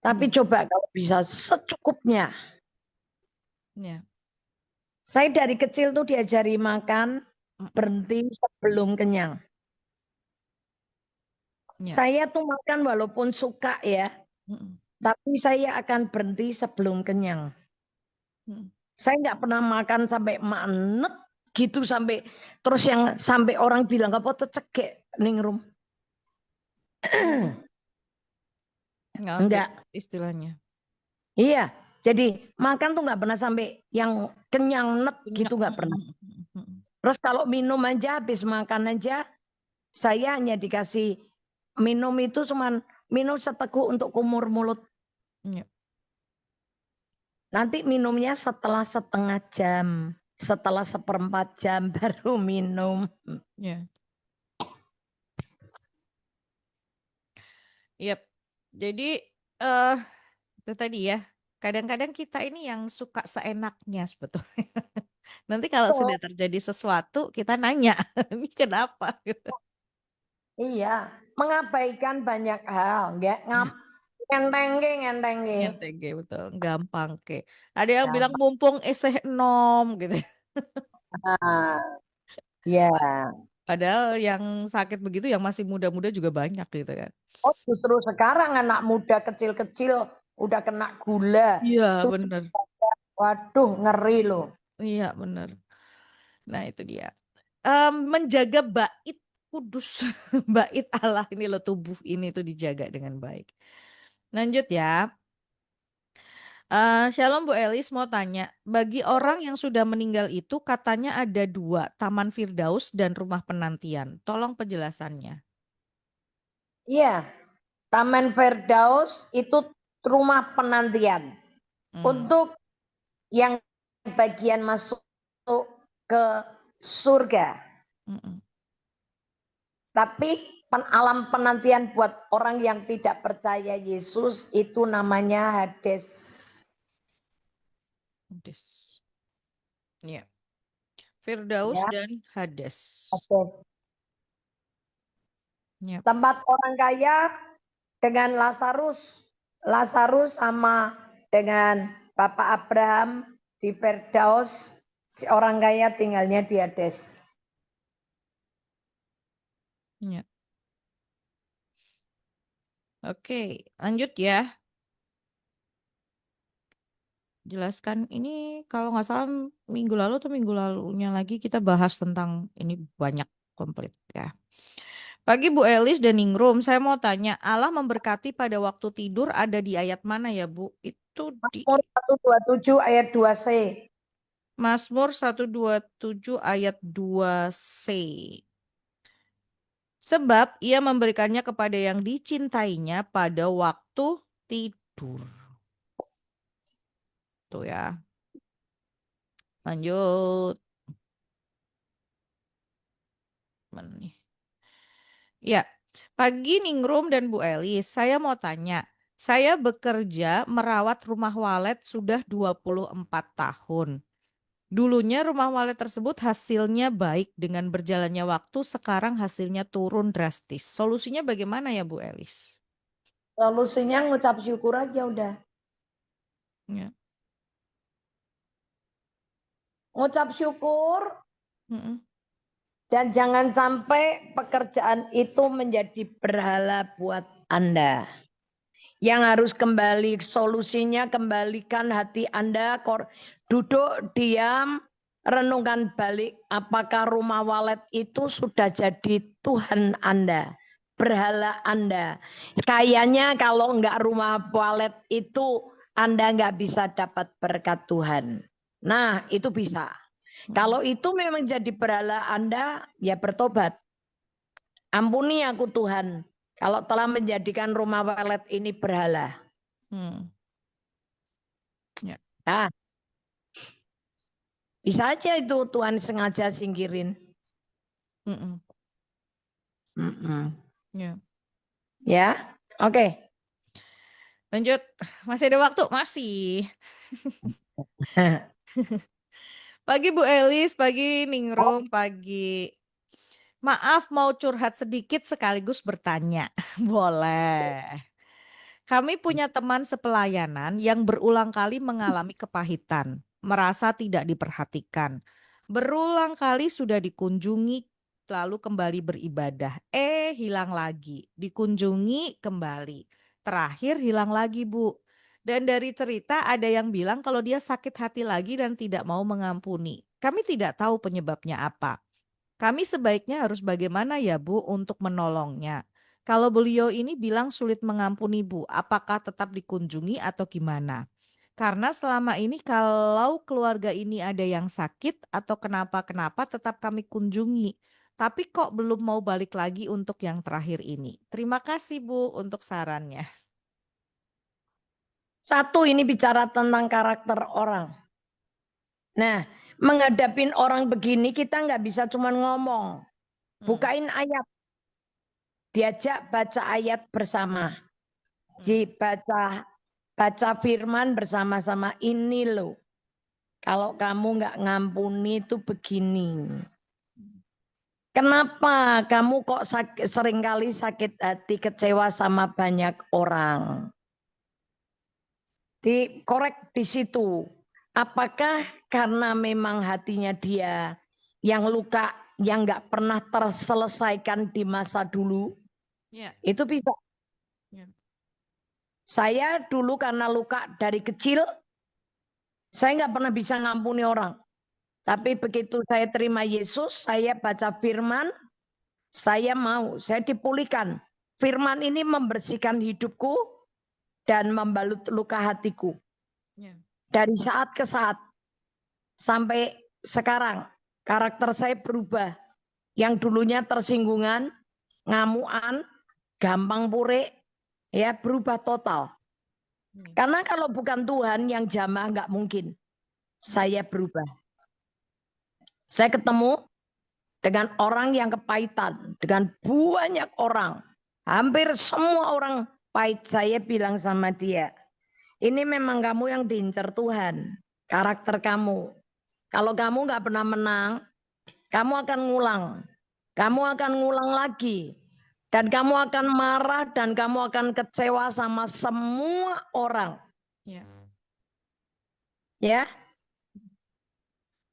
Tapi ya, coba kalau bisa secukupnya. ya, Saya dari kecil tuh diajari makan mm-mm, berhenti sebelum kenyang. ya, Saya tuh makan walaupun suka ya, mm-mm, tapi saya akan berhenti sebelum kenyang. mm-mm. Saya nggak pernah makan sampai manet gitu sampai terus yang sampai orang bilang apa tuh cekek ningrum. Nggak ngerti Enggak. istilahnya. Iya. Jadi makan tuh nggak pernah sampai yang kenyang net Kenyang. gitu nggak pernah. Terus kalau minum aja habis makan aja saya hanya dikasih minum itu cuman minum seteguk untuk kumur mulut. Iya. Nanti minumnya setelah setengah jam, setelah 1/4 jam baru minum. Iya. Yap. Jadi itu tadi ya. Kadang-kadang kita ini yang suka seenaknya sebetulnya. Nanti kalau sudah Oh, terjadi sesuatu kita nanya, ini kenapa? Gitu. iya, mengabaikan banyak hal, enggak Ya, ngentengke. nyentege betul, gampang ke. Ada yang bilang Gampang. mumpung eseh enom gitu. Ah, ya. Padahal yang sakit begitu yang masih muda-muda juga banyak gitu kan. Oh, justru sekarang anak muda kecil-kecil udah kena gula. Iya, Sudah, bener. waduh, ngeri loh. Iya, bener. Nah, itu dia. Menjaga bait kudus, bait Allah ini loh, tubuh ini tuh dijaga dengan baik. Lanjut ya. Shalom Bu Elis, mau tanya, bagi orang yang sudah meninggal itu katanya ada dua, Taman Firdaus dan Rumah Penantian. Tolong penjelasannya. Iya, Taman Firdaus itu rumah penantian Hmm, untuk yang bagian masuk ke surga. mm-mm. Tapi alam penantian buat orang yang tidak percaya Yesus itu namanya Hades. Hades. Ya, Firdaus Ya, dan Hades. Hades. Ya. Tempat orang kaya dengan Lazarus. Lazarus sama dengan Bapak Abraham di Firdaus. Si orang kaya tinggalnya di Hades. Ya. Oke, lanjut ya. Jelaskan ini kalau nggak salah minggu lalu atau minggu lalunya lagi kita bahas tentang ini banyak komplit ya. Pagi Bu Elis dan Ningrum, saya mau tanya, Allah memberkati pada waktu tidur ada di ayat mana ya Bu? Itu di Mazmur 127 ayat 2c. Mazmur 127 ayat 2c. Sebab ia memberikannya kepada yang dicintainya pada waktu tidur. Tuh ya. Lanjut. Mana nih? Ya, pagi Ningrum dan Bu Elis, saya mau tanya. Saya bekerja merawat rumah walet sudah 24 tahun. Dulunya rumah walet tersebut hasilnya baik, dengan berjalannya waktu sekarang hasilnya turun drastis. Solusinya bagaimana ya Bu Elis? Solusinya ngucap syukur aja udah. Ya. Ngucap syukur Mm-mm. dan jangan sampai pekerjaan itu menjadi berhala buat Anda. Yang harus kembali solusinya, kembalikan hati Anda, duduk diam, renungkan balik apakah rumah walet itu sudah jadi Tuhan Anda, berhala Anda. Kayaknya kalau enggak rumah walet itu Anda enggak bisa dapat berkat Tuhan. Nah, itu bisa. Kalau itu memang jadi berhala Anda, ya bertobat. Ampuni aku Tuhan, kalau telah menjadikan rumah walet ini berhala. Hmm. Ya. Nah, bisa aja itu Tuhan sengaja singkirin. Mm-mm. Mm-mm. Ya. Ya, oke. Lanjut, masih ada waktu? Masih. Pagi Bu Elis, pagi Ningrum, pagi. Maaf mau curhat sedikit sekaligus bertanya. Boleh. Kami punya teman sepelayanan yang berulang kali mengalami kepahitan, merasa tidak diperhatikan. Berulang kali sudah dikunjungi, lalu kembali beribadah. Hilang lagi. Dikunjungi kembali. Terakhir hilang lagi, Bu. Dan dari cerita ada yang bilang kalau dia sakit hati lagi dan tidak mau mengampuni. Kami tidak tahu penyebabnya apa. Kami sebaiknya harus bagaimana ya Bu untuk menolongnya? Kalau beliau ini bilang sulit mengampuni Bu, apakah tetap dikunjungi atau gimana? Karena selama ini kalau keluarga ini ada yang sakit atau kenapa-kenapa tetap kami kunjungi. Tapi kok belum mau balik lagi untuk yang terakhir ini. Terima kasih Bu untuk sarannya. Satu, ini bicara tentang karakter orang. Nah, menghadapin orang begini kita nggak bisa cuma ngomong. Bukain ayat, diajak baca ayat bersama. Baca firman bersama-sama, ini loh. Kalau kamu nggak ngampuni itu begini. Kenapa kamu kok seringkali sakit hati, kecewa sama banyak orang? Dikorek di situ. Apakah karena memang hatinya dia yang luka, yang nggak pernah terselesaikan di masa dulu? Ya. Itu bisa. Ya. Saya dulu karena luka dari kecil, saya nggak pernah bisa ngampuni orang. Tapi begitu saya terima Yesus, saya baca firman, saya dipulihkan. Firman ini membersihkan hidupku dan membalut luka hatiku. Ya. Dari saat ke saat sampai sekarang, karakter saya berubah. Yang dulunya tersinggungan, ngamuan, gampang pure, ya berubah total. Karena kalau bukan Tuhan yang jamah nggak mungkin saya berubah. Saya ketemu dengan orang yang kepahitan, dengan banyak orang. Hampir semua orang pahit. Saya bilang sama dia, ini memang kamu yang diincar Tuhan. Karakter kamu. Kalau kamu nggak pernah menang, kamu akan ngulang. Kamu akan ngulang lagi. Dan kamu akan marah dan kamu akan kecewa sama semua orang. Ya. Ya.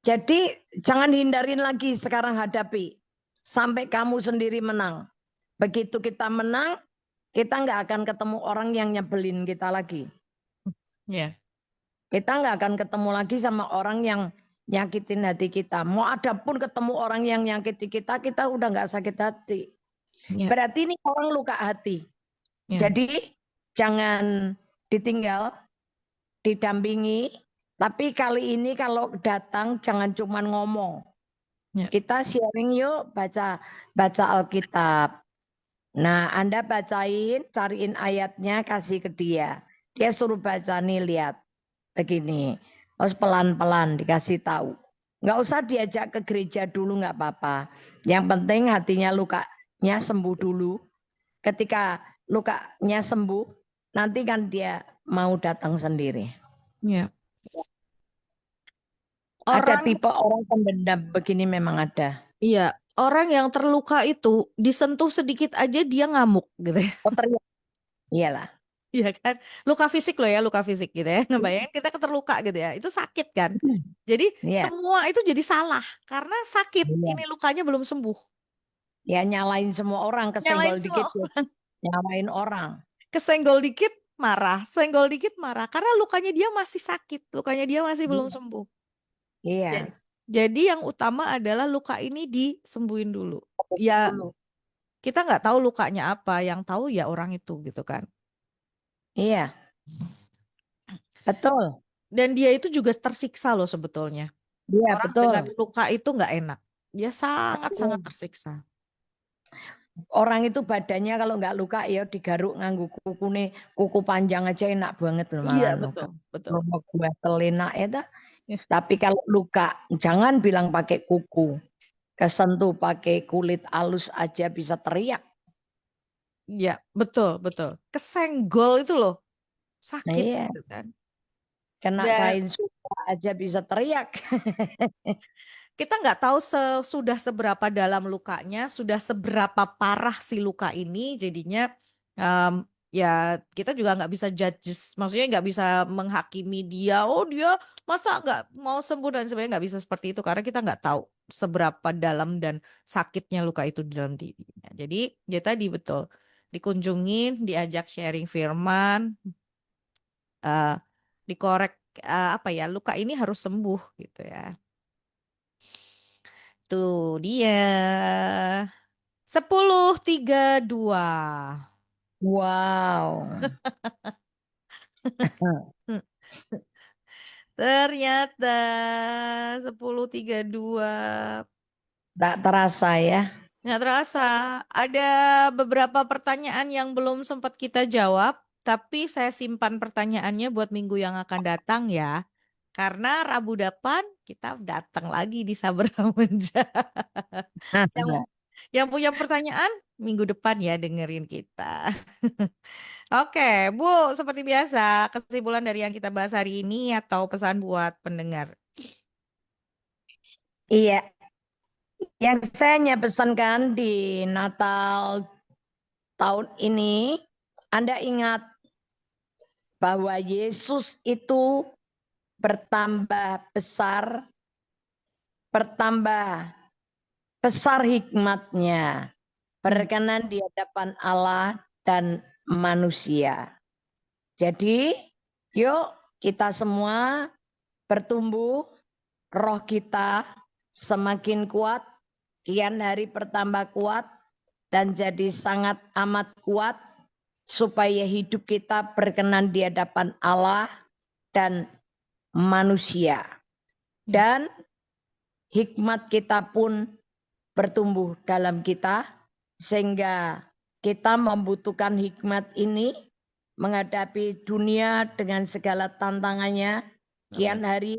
Jadi jangan hindarin lagi, sekarang hadapi. Sampai kamu sendiri menang. Begitu kita menang, kita nggak akan ketemu orang yang nyebelin kita lagi. Ya. Kita nggak akan ketemu lagi sama orang yang nyakitin hati kita. Mau ada pun ketemu orang yang nyakiti kita, kita udah nggak sakit hati. Ya. Berarti ini orang luka hati. Ya. Jadi jangan ditinggal, didampingi. Tapi kali ini kalau datang jangan cuma ngomong. Ya. Kita sharing yuk, baca Alkitab. Nah, Anda bacain, cariin ayatnya, kasih ke dia. Dia suruh baca nih, lihat. Begini. Terus pelan-pelan dikasih tahu. Nggak usah diajak ke gereja dulu, nggak apa-apa. Yang penting hatinya lukanya sembuh dulu. Ketika lukanya sembuh, nanti kan dia mau datang sendiri. Ya. Ada Orang, tipe orang pendendam begini memang ada. iya, orang yang terluka itu disentuh sedikit aja dia ngamuk gitu ya. Oh, teriak. Iyalah. Iya kan? Luka fisik loh ya, luka fisik gitu ya. Ngebayangin kita keterluka gitu ya. Itu sakit kan? Jadi Iya. semua itu jadi salah karena sakit. Iya. Ini lukanya belum sembuh. Ya nyalain semua orang, Nyalain kesenggol semua dikit ya. orang. Nyalain orang. Kesenggol dikit marah, senggol dikit marah karena lukanya dia masih sakit, lukanya dia masih belum Iya. sembuh. Iya. Jadi yang utama adalah luka ini disembuhin dulu. Ya Dulu. kita nggak tahu lukanya apa, yang tahu ya orang itu gitu kan. Iya. Betul. Dan dia itu juga tersiksa loh sebetulnya. Iya, Orang betul. dengan luka itu nggak enak. Dia sangat-sangat tersiksa. Orang itu badannya kalau nggak luka ya digaruk nganggu kuku panjang aja enak banget loh Iya malah betul, betul. mau gua telenak ya. Ya. Tapi kalau luka jangan bilang pakai kuku. Kesentuh pakai kulit halus aja bisa teriak. Iya, betul, betul. Kesenggol itu loh Nah, sakit iya. gitu kan. Kena Dan kain sutra aja bisa teriak. kita nggak tahu sudah seberapa dalam lukanya, sudah seberapa parah si luka ini. Jadinya ya kita juga nggak bisa judge, maksudnya nggak bisa menghakimi dia. Oh dia masa nggak mau sembuh dan sebenarnya nggak bisa seperti itu karena kita nggak tahu seberapa dalam dan sakitnya luka itu di dalam dirinya. Jadi ya tadi betul dikunjungin, diajak sharing firman, eh, dikorek, apa ya, luka ini harus sembuh gitu ya. Tuh dia. 10-3-2. Wow. Ternyata 10-3-2. Tak terasa ya. Nggak terasa. Ada beberapa pertanyaan yang belum sempat kita jawab, tapi saya simpan pertanyaannya buat minggu yang akan datang ya. Karena Rabu depan kita datang lagi di Sabar Menja. Yang yang punya pertanyaan minggu depan ya dengerin kita. Oke, Bu, seperti biasa, kesimpulan dari yang kita bahas hari ini atau pesan buat pendengar? Iya, yang saya hanya pesankan di Natal tahun ini, Anda ingat bahwa Yesus itu bertambah besar hikmatnya, Hmm. berkenan di hadapan Allah dan manusia. Jadi, yuk kita semua bertumbuh, roh kita semakin kuat, kian hari bertambah kuat, dan jadi sangat amat kuat, supaya hidup kita berkenan di hadapan Allah dan manusia. Dan hikmat kita pun bertumbuh dalam kita, sehingga kita membutuhkan hikmat ini menghadapi dunia dengan segala tantangannya. Kian Amin. hari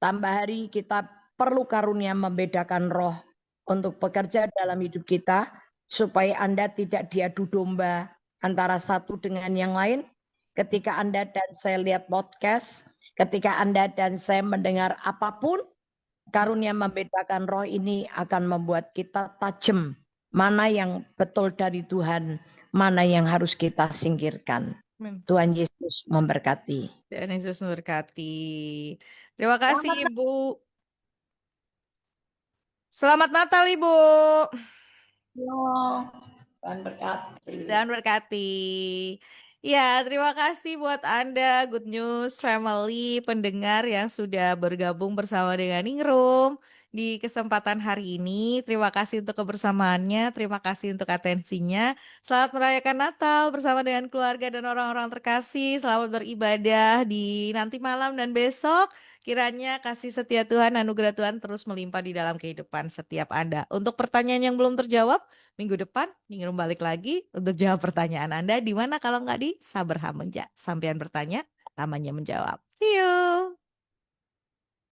tambah hari kita perlu karunia membedakan roh untuk bekerja dalam hidup kita, supaya Anda tidak diadu domba antara satu dengan yang lain. Ketika Anda dan saya lihat podcast, ketika Anda dan saya mendengar apapun, karunia membedakan roh ini akan membuat kita tajam. Mana yang betul dari Tuhan, mana yang harus kita singkirkan. Amin. Tuhan Yesus memberkati. Tuhan Yesus memberkati. Terima kasih, Ibu. Selamat Natal, Ibu. Tuhan berkati. Dan berkati. Ya, terima kasih buat Anda, Good News Family, pendengar yang sudah bergabung bersama dengan Ningrum di kesempatan hari ini. Terima kasih untuk kebersamaannya, terima kasih untuk atensinya. Selamat merayakan Natal bersama dengan keluarga dan orang-orang terkasih. Selamat beribadah di nanti malam dan besok. Kiranya kasih setia Tuhan, anugerah Tuhan terus melimpah di dalam kehidupan setiap Anda. Untuk pertanyaan yang belum terjawab, minggu depan, Ningrum balik lagi untuk jawab pertanyaan Anda. Di mana kalau nggak di Sabar Hamenja. Sampean bertanya, namanya menjawab. See you.